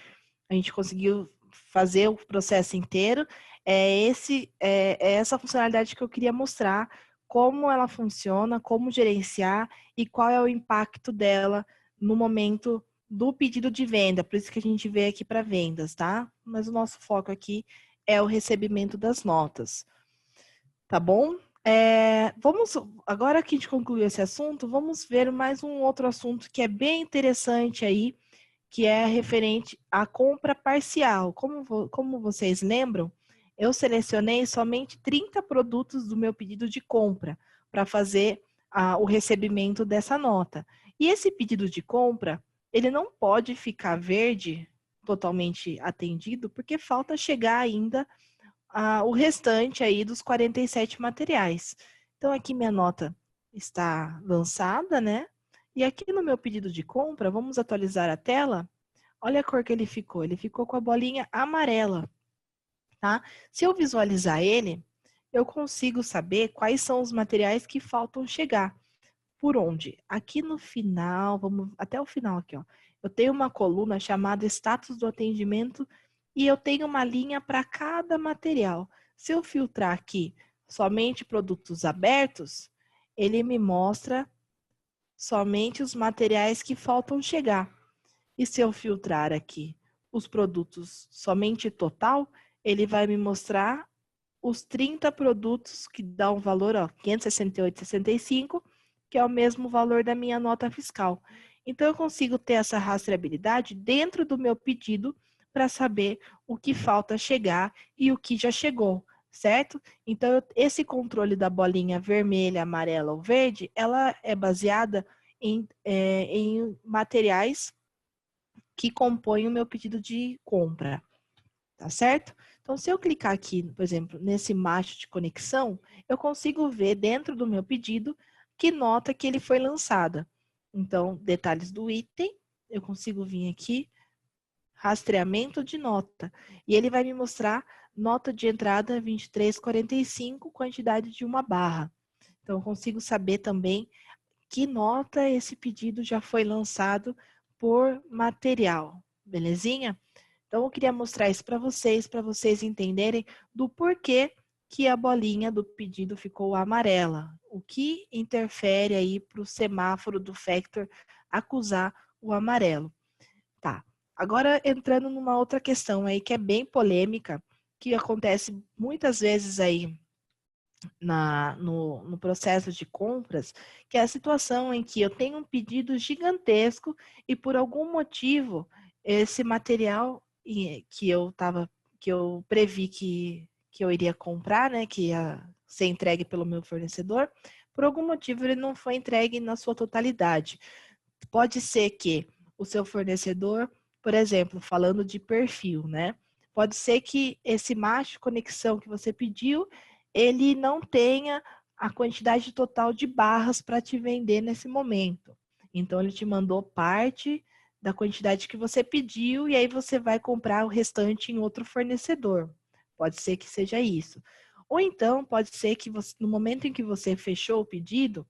B: a gente conseguiu fazer o processo inteiro. É essa funcionalidade que eu queria mostrar, como ela funciona, como gerenciar e qual é o impacto dela no momento do pedido de venda. Por isso que a gente veio aqui para vendas, tá? Mas o nosso foco aqui é o recebimento das notas. Tá bom? Agora que a gente concluiu esse assunto, vamos ver mais um outro assunto que é bem interessante aí, que é referente à compra parcial. Como vocês lembram, eu selecionei somente 30 produtos do meu pedido de compra para fazer o recebimento dessa nota. E esse pedido de compra, ele não pode ficar verde, totalmente atendido, porque falta chegar ainda o restante aí dos 47 materiais. Então, aqui minha nota está lançada, né? E aqui no meu pedido de compra, vamos atualizar a tela. Olha a cor que ele ficou. Ele ficou com a bolinha amarela, tá? Se eu visualizar ele, eu consigo saber quais são os materiais que faltam chegar. Por onde? Aqui no final, vamos até o final aqui, ó. Eu tenho uma coluna chamada status do atendimento e eu tenho uma linha para cada material. Se eu filtrar aqui somente produtos abertos, ele me mostra somente os materiais que faltam chegar. E se eu filtrar aqui os produtos somente total, ele vai me mostrar os 30 produtos que dá um valor, ó, 568,65, que é o mesmo valor da minha nota fiscal. Então, eu consigo ter essa rastreabilidade dentro do meu pedido para saber o que falta chegar e o que já chegou, certo? Então, esse controle da bolinha vermelha, amarela ou verde, ela é baseada em materiais que compõem o meu pedido de compra, tá certo? Então, se eu clicar aqui, por exemplo, nesse macho de conexão, eu consigo ver dentro do meu pedido que nota que ele foi lançada. Então, detalhes do item, eu consigo vir aqui, rastreamento de nota, e ele vai me mostrar nota de entrada 2345, quantidade de 1 barra. Então, eu consigo saber também que nota esse pedido já foi lançado por material, belezinha? Então, eu queria mostrar isso para vocês entenderem do porquê que a bolinha do pedido ficou amarela. O que interfere aí para o semáforo do Factor acusar o amarelo. Tá. Agora, entrando numa outra questão aí que é bem polêmica, que acontece muitas vezes aí no processo de compras, que é a situação em que eu tenho um pedido gigantesco e por algum motivo esse material que eu previ que eu iria comprar, né, que ia ser entregue pelo meu fornecedor, por algum motivo ele não foi entregue na sua totalidade. Pode ser que o seu fornecedor, por exemplo, falando de perfil, né? Pode ser que esse macho conexão que você pediu, ele não tenha a quantidade total de barras para te vender nesse momento. Então, ele te mandou parte da quantidade que você pediu e aí você vai comprar o restante em outro fornecedor. Pode ser que seja isso. Ou então, pode ser que você, no momento em que você fechou o pedido,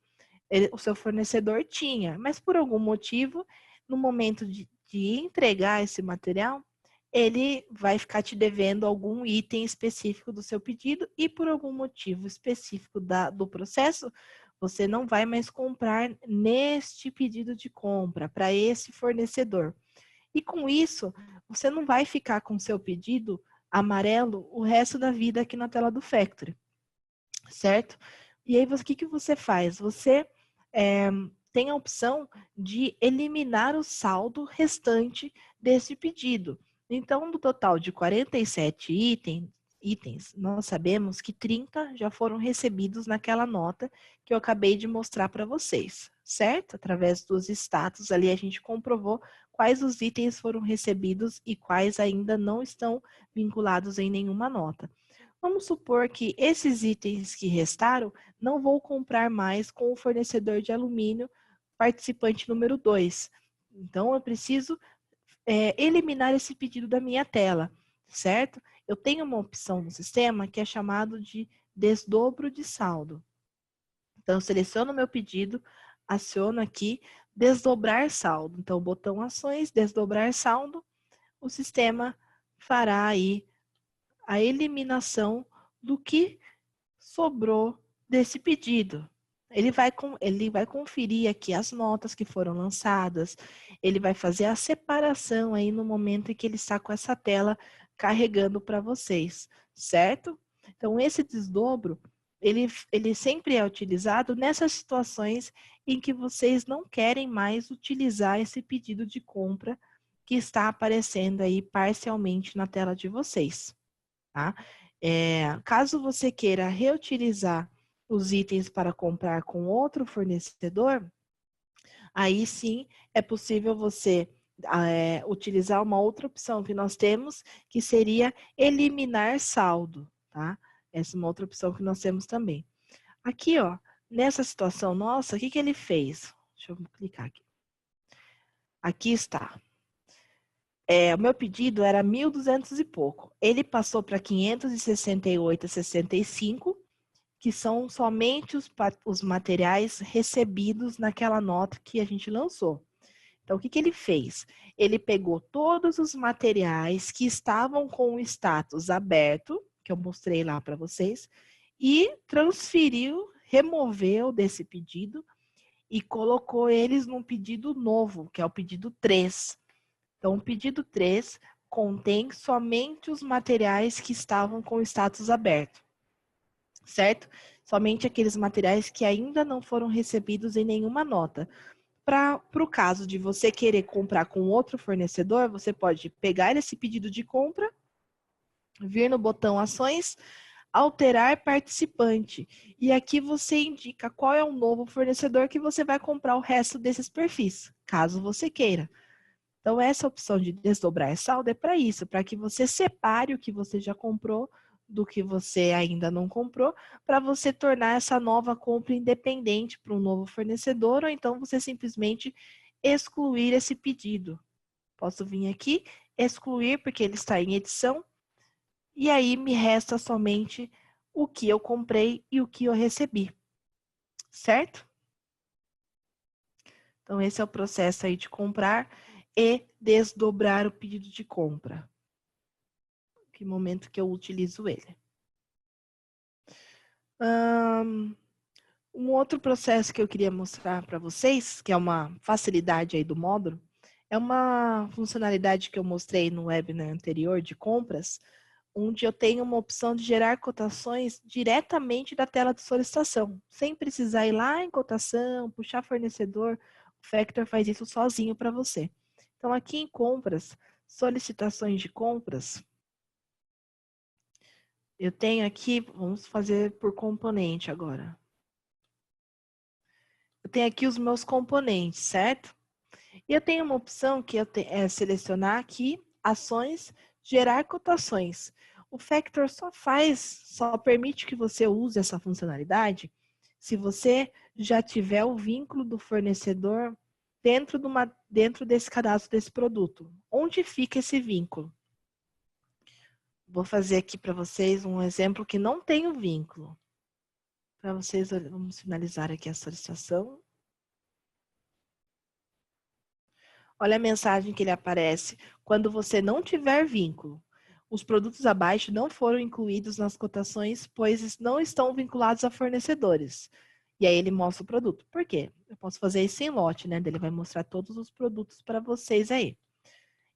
B: o seu fornecedor tinha, mas por algum motivo, no momento de entregar esse material, ele vai ficar te devendo algum item específico do seu pedido e por algum motivo específico do processo, você não vai mais comprar neste pedido de compra para esse fornecedor. E com isso, você não vai ficar com o seu pedido amarelo o resto da vida aqui na tela do Factory, certo? E aí, o que você faz? Você tem a opção de eliminar o saldo restante desse pedido. Então, do total de 47 itens, nós sabemos que 30 já foram recebidos naquela nota que eu acabei de mostrar para vocês, certo? Através dos status ali a gente comprovou quais os itens foram recebidos e quais ainda não estão vinculados em nenhuma nota. Vamos supor que esses itens que restaram não vou comprar mais com o fornecedor de alumínio participante número 2. Então, eu preciso eliminar esse pedido da minha tela, certo? Eu tenho uma opção no sistema que é chamado de desdobro de saldo. Então, eu seleciono o meu pedido, aciono aqui desdobrar saldo. Então, botão ações, desdobrar saldo, o sistema fará aí a eliminação do que sobrou desse pedido. Ele vai conferir aqui as notas que foram lançadas, ele vai fazer a separação aí no momento em que ele está com essa tela carregando para vocês, certo? Então, esse desdobro, ele sempre é utilizado nessas situações em que vocês não querem mais utilizar esse pedido de compra que está aparecendo aí parcialmente na tela de vocês, tá? Caso você queira reutilizar os itens para comprar com outro fornecedor, aí sim é possível você utilizar uma outra opção que nós temos, que seria eliminar saldo, tá? Essa é uma outra opção que nós temos também. Aqui, ó, nessa situação nossa, o que ele fez? Deixa eu clicar aqui. Aqui está. O meu pedido era 1.200 e pouco. Ele passou para 568,65, que são somente os materiais recebidos naquela nota que a gente lançou. Então, o que ele fez? Ele pegou todos os materiais que estavam com o status aberto, que eu mostrei lá para vocês, e transferiu, removeu desse pedido e colocou eles num pedido novo, que é o pedido 3. Então, o pedido 3 contém somente os materiais que estavam com o status aberto, certo? Somente aqueles materiais que ainda não foram recebidos em nenhuma nota. Para o caso de você querer comprar com outro fornecedor, você pode pegar esse pedido de compra, vir no botão Ações, alterar participante. E aqui você indica qual é o novo fornecedor que você vai comprar o resto desses perfis, caso você queira. Então, essa opção de desdobrar saldo é para isso, para que você separe o que você já comprou do que você ainda não comprou, para você tornar essa nova compra independente para um novo fornecedor, ou então você simplesmente excluir esse pedido. Posso vir aqui, excluir, porque ele está em edição, e aí me resta somente o que eu comprei e o que eu recebi, certo? Então, esse é o processo aí de comprar e desdobrar o pedido de compra. Que momento que eu utilizo ele. Um outro processo que eu queria mostrar para vocês, que é uma facilidade aí do módulo, é uma funcionalidade que eu mostrei no webinar anterior de compras, onde eu tenho uma opção de gerar cotações diretamente da tela de solicitação, sem precisar ir lá em cotação, puxar fornecedor. O Factor faz isso sozinho para você. Então, aqui em compras, solicitações de compras, eu tenho aqui, vamos fazer por componente agora. Eu tenho aqui os meus componentes, certo? E eu tenho uma opção que é selecionar aqui, ações, gerar cotações. O Factor só permite que você use essa funcionalidade se você já tiver o vínculo do fornecedor dentro desse cadastro desse produto. Onde fica esse vínculo? Vou fazer aqui para vocês um exemplo que não tem o vínculo. Para vocês, vamos finalizar aqui a solicitação. Olha a mensagem que ele aparece quando você não tiver vínculo. Os produtos abaixo não foram incluídos nas cotações, pois não estão vinculados a fornecedores. E aí ele mostra o produto. Por quê? Eu posso fazer isso em lote, né? Ele vai mostrar todos os produtos para vocês aí.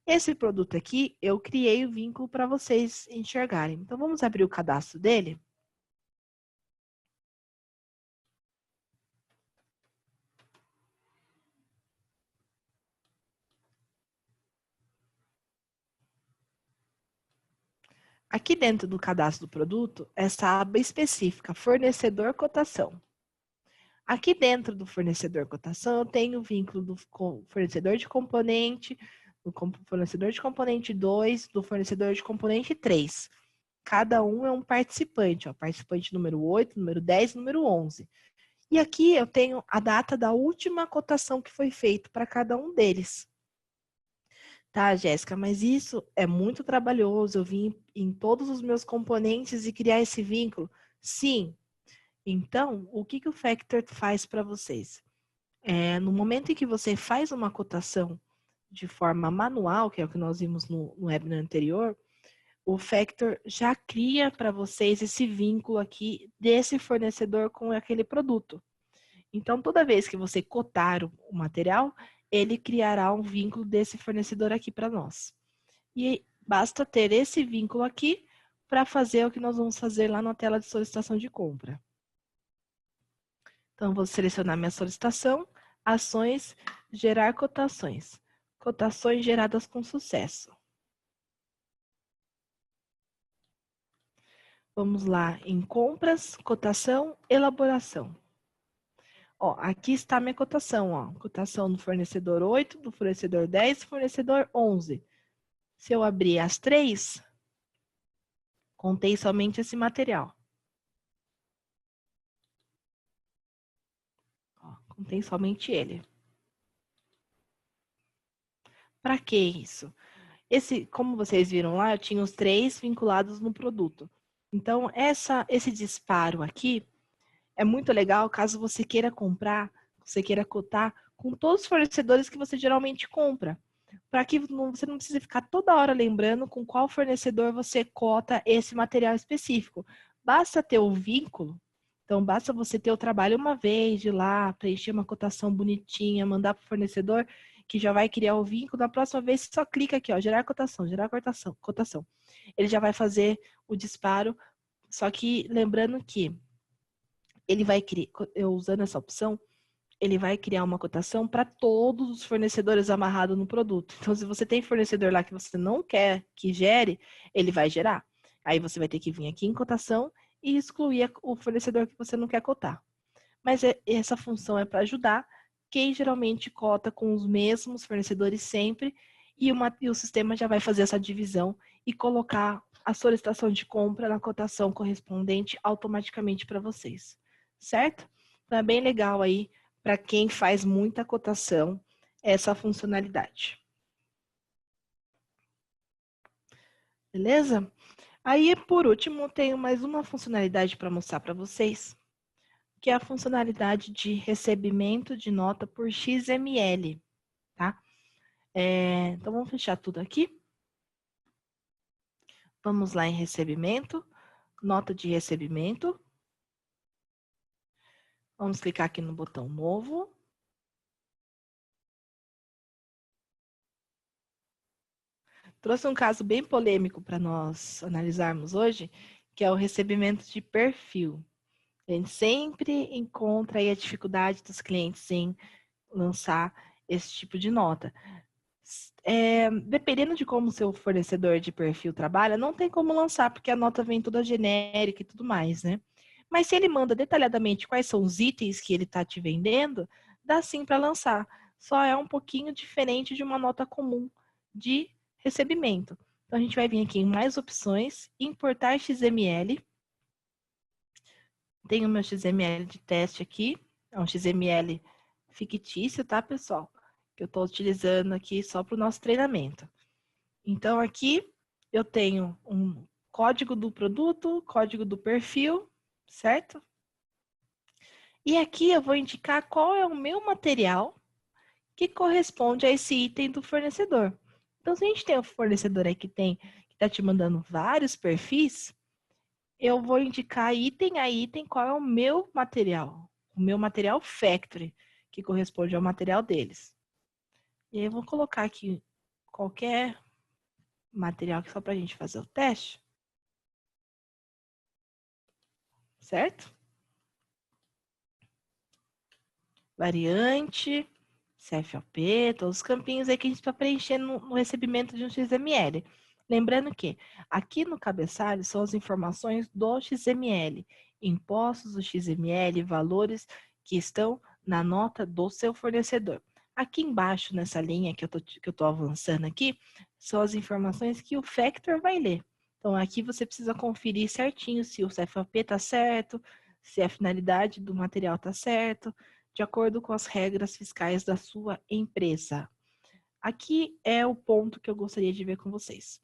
B: Esse produto aqui, eu criei o vínculo para vocês enxergarem. Então, vamos abrir o cadastro dele. Aqui dentro do cadastro do produto, essa aba específica, fornecedor cotação. Aqui dentro do fornecedor cotação, eu tenho o vínculo do fornecedor de componente, do fornecedor de componente 2, do fornecedor de componente 3. Cada um é um participante, ó, participante número 8, número 10, número 11. E aqui eu tenho a data da última cotação que foi feita para cada um deles. Tá, Jéssica, mas isso é muito trabalhoso. Eu vim em todos os meus componentes e criar esse vínculo? Sim. Então, o que o Factor faz para vocês? No momento em que você faz uma cotação de forma manual, que é o que nós vimos no webinar anterior, o Factor já cria para vocês esse vínculo aqui desse fornecedor com aquele produto. Então, toda vez que você cotar o material, ele criará um vínculo desse fornecedor aqui para nós. E basta ter esse vínculo aqui para fazer o que nós vamos fazer lá na tela de solicitação de compra. Então, vou selecionar minha solicitação, ações, gerar cotações. Cotações geradas com sucesso. Vamos lá em compras, cotação, elaboração. Ó, aqui está a minha cotação, ó. Cotação do fornecedor 8, do fornecedor 10, do fornecedor 11. Se eu abrir as 3, contém somente esse material. Ó, contém somente ele. Para que isso? Como vocês viram lá, eu tinha os 3 vinculados no produto. Então, esse disparo aqui é muito legal caso você queira comprar, você queira cotar com todos os fornecedores que você geralmente compra. Para que você não precise ficar toda hora lembrando com qual fornecedor você cota esse material específico. Basta ter o vínculo, então basta você ter o trabalho uma vez, de ir lá, preencher uma cotação bonitinha, mandar para o fornecedor, que já vai criar o vínculo. Da próxima vez, você só clica aqui, ó, gerar cotação, gerar cotação. Ele já vai fazer o disparo, só que lembrando que ele vai criar, eu usando essa opção, ele vai criar uma cotação para todos os fornecedores amarrados no produto. Então, se você tem fornecedor lá que você não quer que gere, ele vai gerar. Aí você vai ter que vir aqui em cotação e excluir o fornecedor que você não quer cotar. Mas essa função é para ajudar quem geralmente cota com os mesmos fornecedores sempre e o sistema já vai fazer essa divisão e colocar a solicitação de compra na cotação correspondente automaticamente para vocês, certo? Então é bem legal aí para quem faz muita cotação essa funcionalidade. Beleza? Aí, por último, tenho mais uma funcionalidade para mostrar para vocês, que é a funcionalidade de recebimento de nota por XML, tá? Então, vamos fechar tudo aqui. Vamos lá em recebimento, nota de recebimento. Vamos clicar aqui no botão novo. Trouxe um caso bem polêmico para nós analisarmos hoje, que é o recebimento de perfil. A gente sempre encontra aí a dificuldade dos clientes em lançar esse tipo de nota. Dependendo de como o seu fornecedor de perfil trabalha, não tem como lançar, porque a nota vem toda genérica e tudo mais, né? Mas se ele manda detalhadamente quais são os itens que ele está te vendendo, dá sim para lançar. Só é um pouquinho diferente de uma nota comum de recebimento. Então, a gente vai vir aqui em mais opções, importar XML. Tenho o meu XML de teste aqui, é um XML fictício, tá, pessoal? Que eu estou utilizando aqui só para o nosso treinamento. Então, aqui eu tenho um código do produto, código do perfil, certo? E aqui eu vou indicar qual é o meu material que corresponde a esse item do fornecedor. Então, se a gente tem um fornecedor aí que está te mandando vários perfis, eu vou indicar item a item qual é o meu material factory, que corresponde ao material deles. E aí eu vou colocar aqui qualquer material aqui só para a gente fazer o teste. Certo? Variante, CFOP, todos os campinhos aí que a gente está preenchendo no recebimento de um XML. Lembrando que aqui no cabeçalho são as informações do XML, impostos do XML, valores que estão na nota do seu fornecedor. Aqui embaixo, nessa linha que eu tô avançando aqui, são as informações que o Factor vai ler. Então, aqui você precisa conferir certinho se o CFOP está certo, se a finalidade do material está certo, de acordo com as regras fiscais da sua empresa. Aqui é o ponto que eu gostaria de ver com vocês.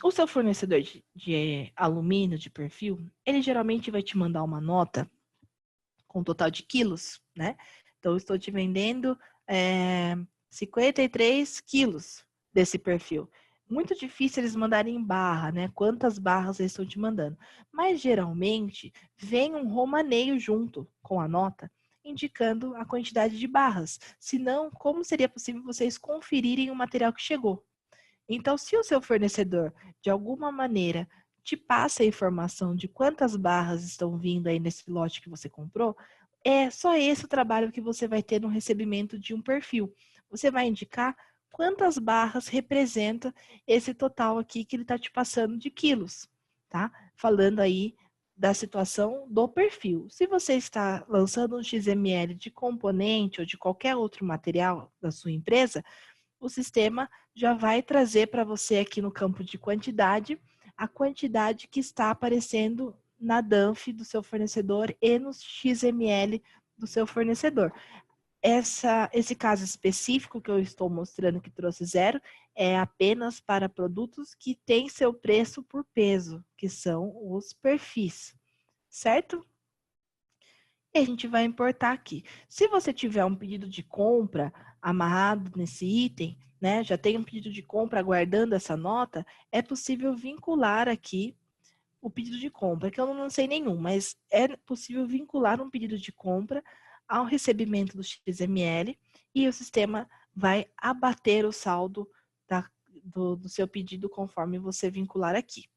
B: O seu fornecedor de alumínio de perfil, ele geralmente vai te mandar uma nota com total de quilos, né? Então, eu estou te vendendo 53 quilos desse perfil. Muito difícil eles mandarem em barra, né? Quantas barras eles estão te mandando. Mas, geralmente, vem um romaneio junto com a nota, indicando a quantidade de barras. Senão, como seria possível vocês conferirem o material que chegou? Então, se o seu fornecedor, de alguma maneira, te passa a informação de quantas barras estão vindo aí nesse lote que você comprou, é só esse o trabalho que você vai ter no recebimento de um perfil. Você vai indicar quantas barras representa esse total aqui que ele está te passando de quilos, tá? Falando aí da situação do perfil. Se você está lançando um XML de componente ou de qualquer outro material da sua empresa, o sistema já vai trazer para você aqui no campo de quantidade, a quantidade que está aparecendo na DANF do seu fornecedor e no XML do seu fornecedor. Esse caso específico que eu estou mostrando que trouxe zero é apenas para produtos que têm seu preço por peso, que são os perfis, certo? E a gente vai importar aqui. Se você tiver um pedido de compra amarrado nesse item, né, já tem um pedido de compra aguardando essa nota, é possível vincular aqui o pedido de compra, que eu não lancei nenhum, mas é possível vincular um pedido de compra ao recebimento do XML e o sistema vai abater o saldo do seu pedido conforme você vincular aqui.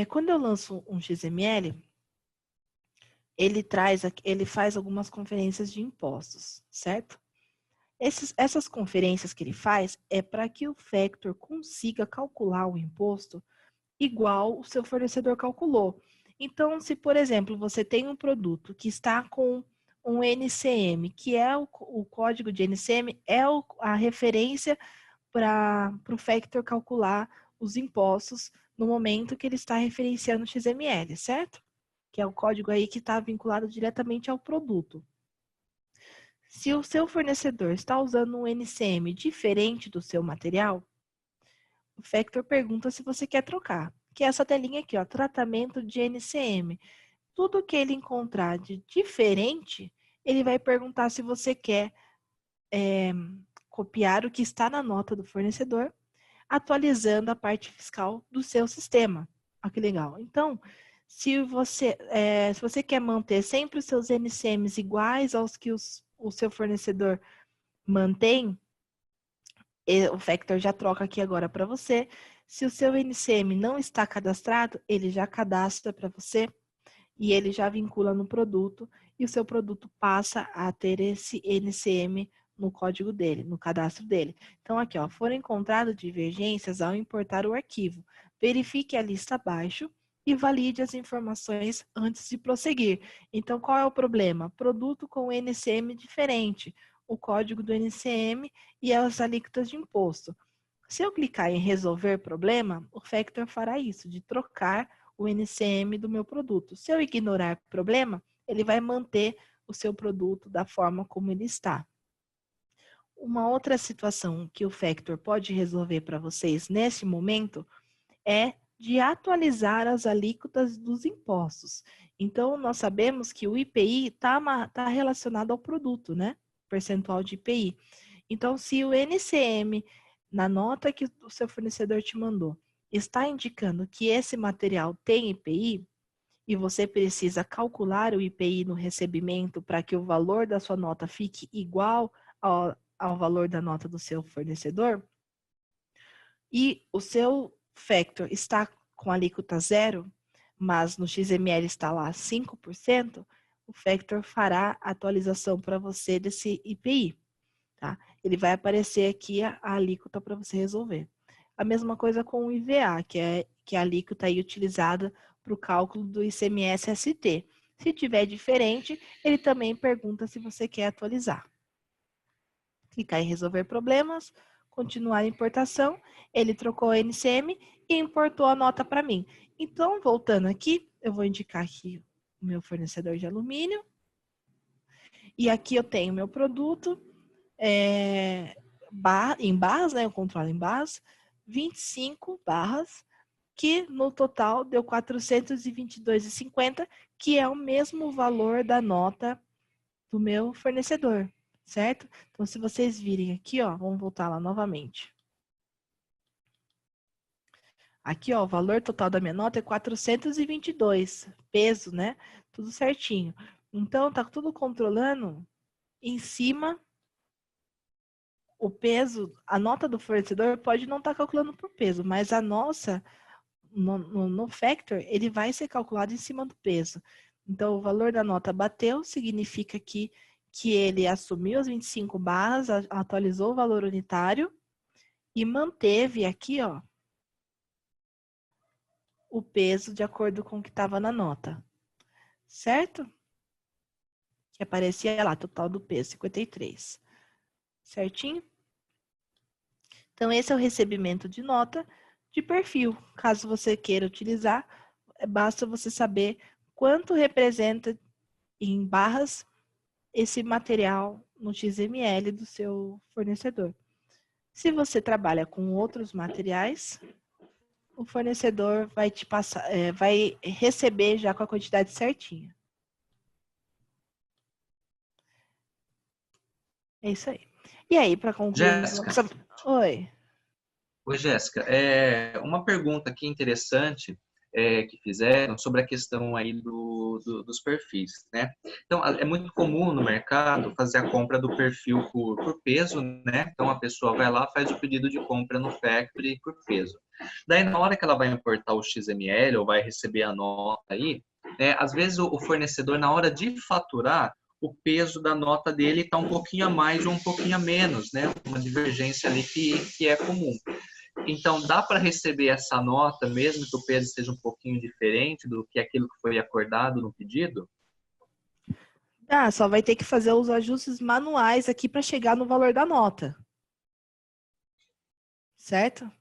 B: Quando eu lanço um XML, ele faz algumas conferências de impostos, certo? Essas conferências que ele faz é para que o Factor consiga calcular o imposto igual o seu fornecedor calculou. Então, se, por exemplo, você tem um produto que está com um NCM, que é o código de NCM, é a referência para o Factor calcular os impostos no momento que ele está referenciando o XML, certo? Que é o código aí que está vinculado diretamente ao produto. Se o seu fornecedor está usando um NCM diferente do seu material, o Factor pergunta se você quer trocar. Que é essa telinha aqui, ó, tratamento de NCM. Tudo que ele encontrar de diferente, ele vai perguntar se você quer copiar o que está na nota do fornecedor, atualizando a parte fiscal do seu sistema. Olha que legal. Então, se você quer manter sempre os seus NCMs iguais aos que o seu fornecedor mantém, o Factor já troca aqui agora para você. Se o seu NCM não está cadastrado, ele já cadastra para você e ele já vincula no produto e o seu produto passa a ter esse NCM no código dele, no cadastro dele. Então aqui, ó, foram encontradas divergências ao importar o arquivo. Verifique a lista abaixo e valide as informações antes de prosseguir. Então qual é o problema? Produto com NCM diferente, o código do NCM e as alíquotas de imposto. Se eu clicar em resolver problema, o Factor fará isso, de trocar o NCM do meu produto. Se eu ignorar problema, ele vai manter o seu produto da forma como ele está. Uma outra situação que o Factor pode resolver para vocês nesse momento é de atualizar as alíquotas dos impostos. Então, nós sabemos que o IPI está relacionado ao produto, né? Percentual de IPI. Então, se o NCM, na nota que o seu fornecedor te mandou, está indicando que esse material tem IPI, e você precisa calcular o IPI no recebimento para que o valor da sua nota fique igual ao valor da nota do seu fornecedor, e o seu Factor está com alíquota 0, mas no XML está lá 5%, o Factor fará a atualização para você desse IPI. Tá? Ele vai aparecer aqui a alíquota para você resolver. A mesma coisa com o IVA, que é a alíquota aí utilizada para o cálculo do ICMS-ST. Se tiver diferente, ele também pergunta se você quer atualizar. Clicar em resolver problemas, continuar a importação, ele trocou o NCM e importou a nota para mim. Então, voltando aqui, eu vou indicar aqui o meu fornecedor de alumínio. E aqui eu tenho meu produto, em barras, né? Eu controlo em barras, 25 barras, que no total deu 422,50, que é o mesmo valor da nota do meu fornecedor, certo? Então, se vocês virem aqui, ó, vamos voltar lá novamente. Aqui, ó, o valor total da minha nota é 422, peso, né? Tudo certinho. Então, tá tudo controlando em cima o peso. A nota do fornecedor pode não estar calculando por peso, mas a nossa, no Factor, ele vai ser calculado em cima do peso. Então, o valor da nota bateu, significa que ele assumiu as 25 barras, atualizou o valor unitário e manteve aqui, ó, o peso de acordo com o que estava na nota, certo? Que aparecia lá, total do peso, 53. Certinho? Então, esse é o recebimento de nota de perfil. Caso você queira utilizar, basta você saber quanto representa em barras esse material no XML do seu fornecedor. Se você trabalha com outros materiais, o fornecedor vai te passar, vai receber já com a quantidade certinha. É isso aí. E aí, para concluir...
A: Jéssica.
B: Oi.
A: Oi, Jéssica. Uma pergunta aqui interessante que fizeram sobre a questão aí dos perfis, né? Então, é muito comum no mercado fazer a compra do perfil por peso, né? Então, a pessoa vai lá, faz o pedido de compra no Factory por peso. Daí, na hora que ela vai importar o XML ou vai receber a nota aí, né? Às vezes o fornecedor, na hora de faturar, o peso da nota dele está um pouquinho a mais ou um pouquinho a menos, né? Uma divergência ali que é comum. Então, dá para receber essa nota, mesmo que o peso seja um pouquinho diferente do que aquilo que foi acordado no pedido?
B: Ah, só vai ter que fazer os ajustes manuais aqui para chegar no valor da nota. Certo?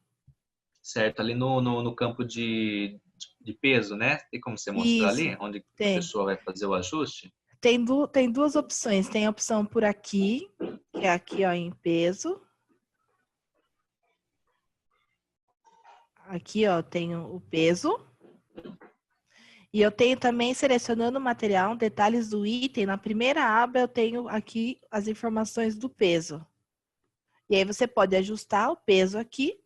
A: Certo, ali no campo de peso, né? Tem como você mostrar
B: Isso,
A: ali, onde a
B: tem.
A: pessoa vai fazer o ajuste?
B: Tem duas opções. Tem a opção por aqui, que é aqui, ó, em peso. Aqui, ó, tenho o peso. E eu tenho também, selecionando o material, detalhes do item. Na primeira aba, eu tenho aqui as informações do peso. E aí você pode ajustar o peso aqui.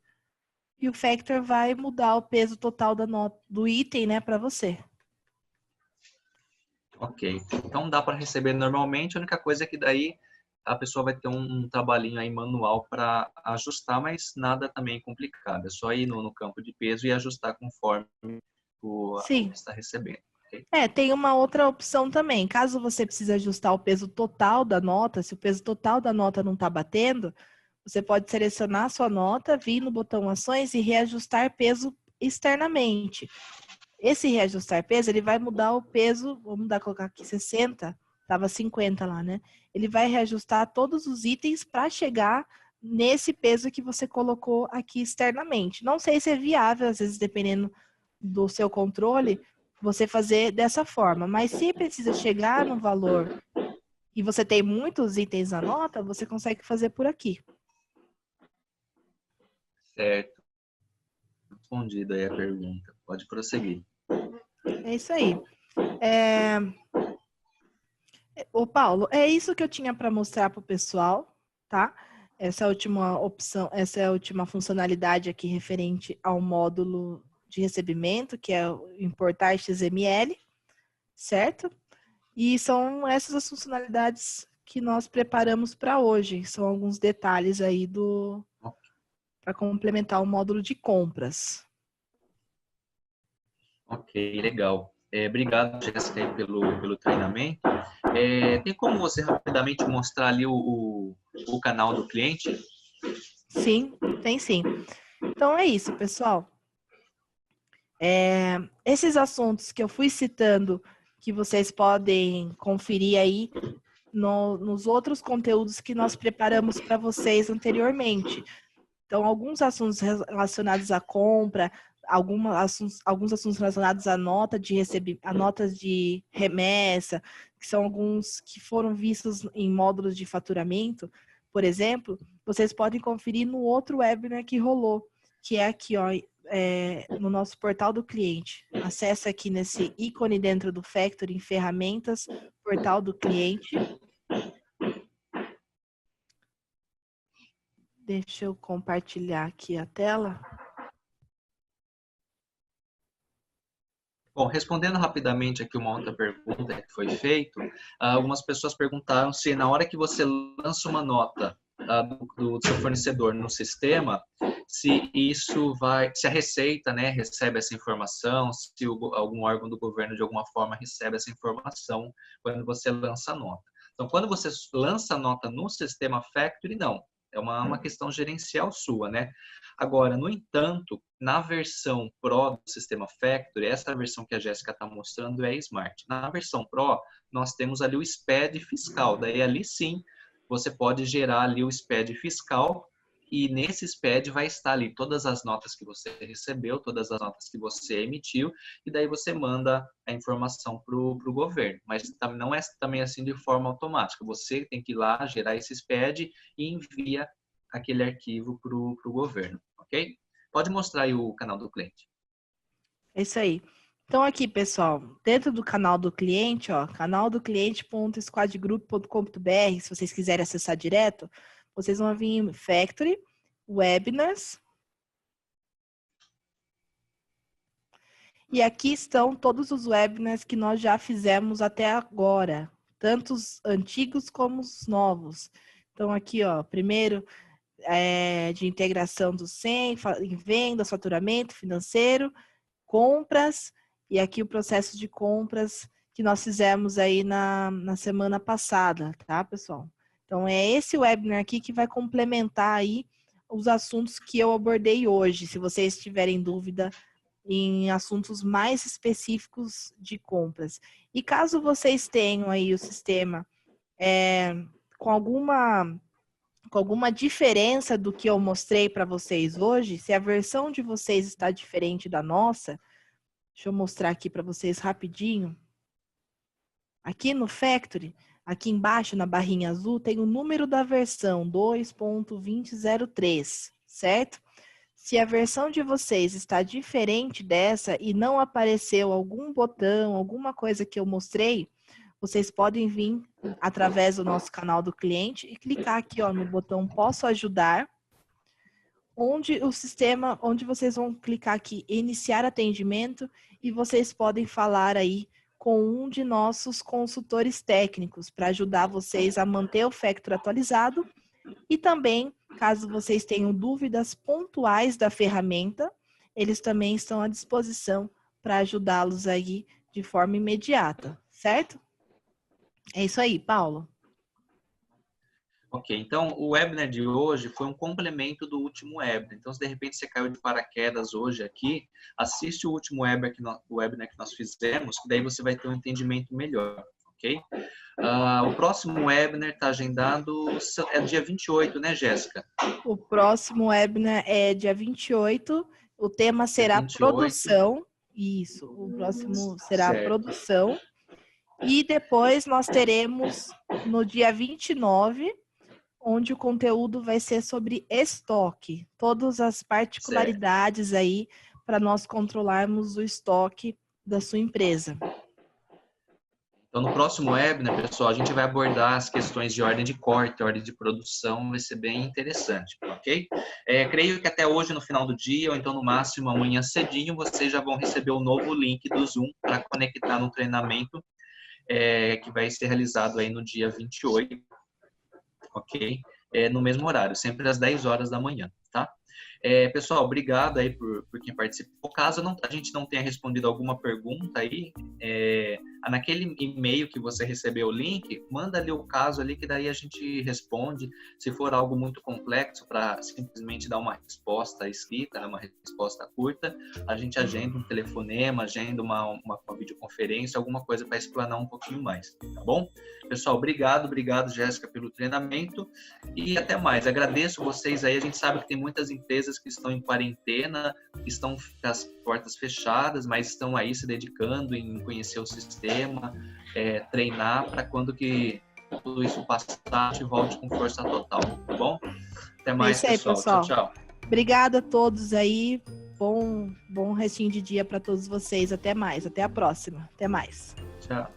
B: E o Factor vai mudar o peso total da nota, do item, né, para você.
A: Ok. Então, dá para receber normalmente. A única coisa é que daí a pessoa vai ter um trabalhinho aí manual para ajustar, mas nada também complicado. É só ir no campo de peso e ajustar conforme o
B: Sim.
A: que está recebendo. Okay?
B: Tem uma outra opção também. Caso você precise ajustar o peso total da nota, se o peso total da nota não está batendo, você pode selecionar a sua nota, vir no botão Ações e reajustar peso externamente. Esse reajustar peso, ele vai mudar o peso, vou mudar, colocar aqui 60, estava 50 lá, né? Ele vai reajustar todos os itens para chegar nesse peso que você colocou aqui externamente. Não sei se é viável, às vezes, dependendo do seu controle, você fazer dessa forma. Mas se precisa chegar no valor e você tem muitos itens na nota, você consegue fazer por aqui.
A: Certo. Respondida aí a pergunta. Pode prosseguir.
B: É isso aí. Ô, Paulo, é isso que eu tinha para mostrar para o pessoal, tá? Essa é a última opção, essa é a última funcionalidade aqui referente ao módulo de recebimento, que é o importar XML, certo? E são essas as funcionalidades que nós preparamos para hoje. São alguns detalhes aí para complementar o módulo de compras.
A: Ok, legal. Obrigado, Jéssica, aí pelo treinamento. Tem como você rapidamente mostrar ali o canal do cliente?
B: Sim, tem sim. Então é isso, pessoal. Esses assuntos que eu fui citando, que vocês podem conferir aí nos outros conteúdos que nós preparamos para vocês anteriormente. Então, alguns assuntos relacionados à compra, alguns assuntos relacionados à nota de a notas de remessa, que são alguns que foram vistos em módulos de faturamento, por exemplo, vocês podem conferir no outro webinar que rolou, que é aqui, ó, no nosso portal do cliente. Acesse aqui nesse ícone dentro do Factory, em ferramentas, portal do cliente. Deixa eu compartilhar aqui a tela.
A: Bom, respondendo rapidamente aqui uma outra pergunta que foi feita, algumas pessoas perguntaram se na hora que você lança uma nota do seu fornecedor no sistema, se isso se a Receita, né, recebe essa informação, se algum órgão do governo de alguma forma recebe essa informação quando você lança a nota. Então, quando você lança a nota no sistema Factory, não. É uma questão gerencial sua, né? Agora, no entanto, na versão Pro do sistema Factory, essa versão que a Jéssica está mostrando é Smart. Na versão Pro, nós temos ali o SPED fiscal. Daí, ali sim, você pode gerar ali o SPED fiscal e nesse SPED vai estar ali todas as notas que você recebeu, todas as notas que você emitiu, e daí você manda a informação para o governo. Mas não é também assim de forma automática. Você tem que ir lá, gerar esse SPED e envia aquele arquivo para o governo, ok? Pode mostrar aí o canal do cliente.
B: É isso aí. Então aqui, pessoal, dentro do canal do cliente, ó, canaldocliente.squadgroup.com.br, se vocês quiserem acessar direto, vocês vão vir em Factory, Webinars. E aqui estão todos os webinars que nós já fizemos até agora, tanto os antigos como os novos. Então, aqui, ó, primeiro de integração do SEM, em vendas, faturamento financeiro, compras, e aqui o processo de compras que nós fizemos aí na semana passada, tá, pessoal? Então, é esse webinar aqui que vai complementar aí os assuntos que eu abordei hoje, se vocês tiverem dúvida em assuntos mais específicos de compras. E caso vocês tenham aí o sistema com alguma diferença do que eu mostrei para vocês hoje, se a versão de vocês está diferente da nossa, deixa eu mostrar aqui para vocês rapidinho. Aqui no Factory, aqui embaixo na barrinha azul, tem o número da versão 2.2003, certo? Se a versão de vocês está diferente dessa e não apareceu algum botão, alguma coisa que eu mostrei, vocês podem vir através do nosso canal do cliente e clicar aqui, ó, no botão Posso Ajudar, onde vocês vão clicar aqui Iniciar Atendimento e vocês podem falar aí com um de nossos consultores técnicos para ajudar vocês a manter o Factory atualizado e também, caso vocês tenham dúvidas pontuais da ferramenta, eles também estão à disposição para ajudá-los aí de forma imediata, certo? É isso aí, Paulo.
A: Ok, então o webinar de hoje foi um complemento do último webinar. Então, se de repente você caiu de paraquedas hoje aqui, assiste o último webinar que nós fizemos, que daí você vai ter um entendimento melhor, ok? O próximo webinar está agendado, é dia 28, né, Jéssica?
B: O próximo webinar é dia 28, o tema será produção. Isso, o próximo será produção. E depois nós teremos no dia 29, onde o conteúdo vai ser sobre estoque. Todas as particularidades aí para nós controlarmos o estoque da sua empresa.
A: Então, no próximo webinar, pessoal, a gente vai abordar as questões de ordem de corte, ordem de produção, vai ser bem interessante, ok? Creio que até hoje, no final do dia, ou então no máximo amanhã cedinho, vocês já vão receber o novo link do Zoom para conectar no treinamento que vai ser realizado aí no dia 28, ok? No mesmo horário, sempre às 10 horas da manhã, tá? Pessoal, obrigado aí por quem participou. Caso a gente não tenha respondido alguma pergunta aí, naquele e-mail que você recebeu o link, manda ali o caso ali que daí a gente responde. Se for algo muito complexo para simplesmente dar uma resposta escrita, né, uma resposta curta, a gente agenda um telefonema, agenda uma videoconferência, alguma coisa para explanar um pouquinho mais, tá bom? Pessoal, obrigado, Jéssica, pelo treinamento e até mais. Agradeço vocês aí, a gente sabe que tem muitas empresas que estão em quarentena, estão com as portas fechadas, mas estão aí se dedicando em conhecer o sistema, treinar para quando que tudo isso passar, a gente volte com força total, tá bom? Até mais,
B: aí, pessoal.
A: Tchau, tchau.
B: Obrigada a todos aí. Bom restinho de dia para todos vocês. Até mais. Até a próxima. Até mais.
A: Tchau.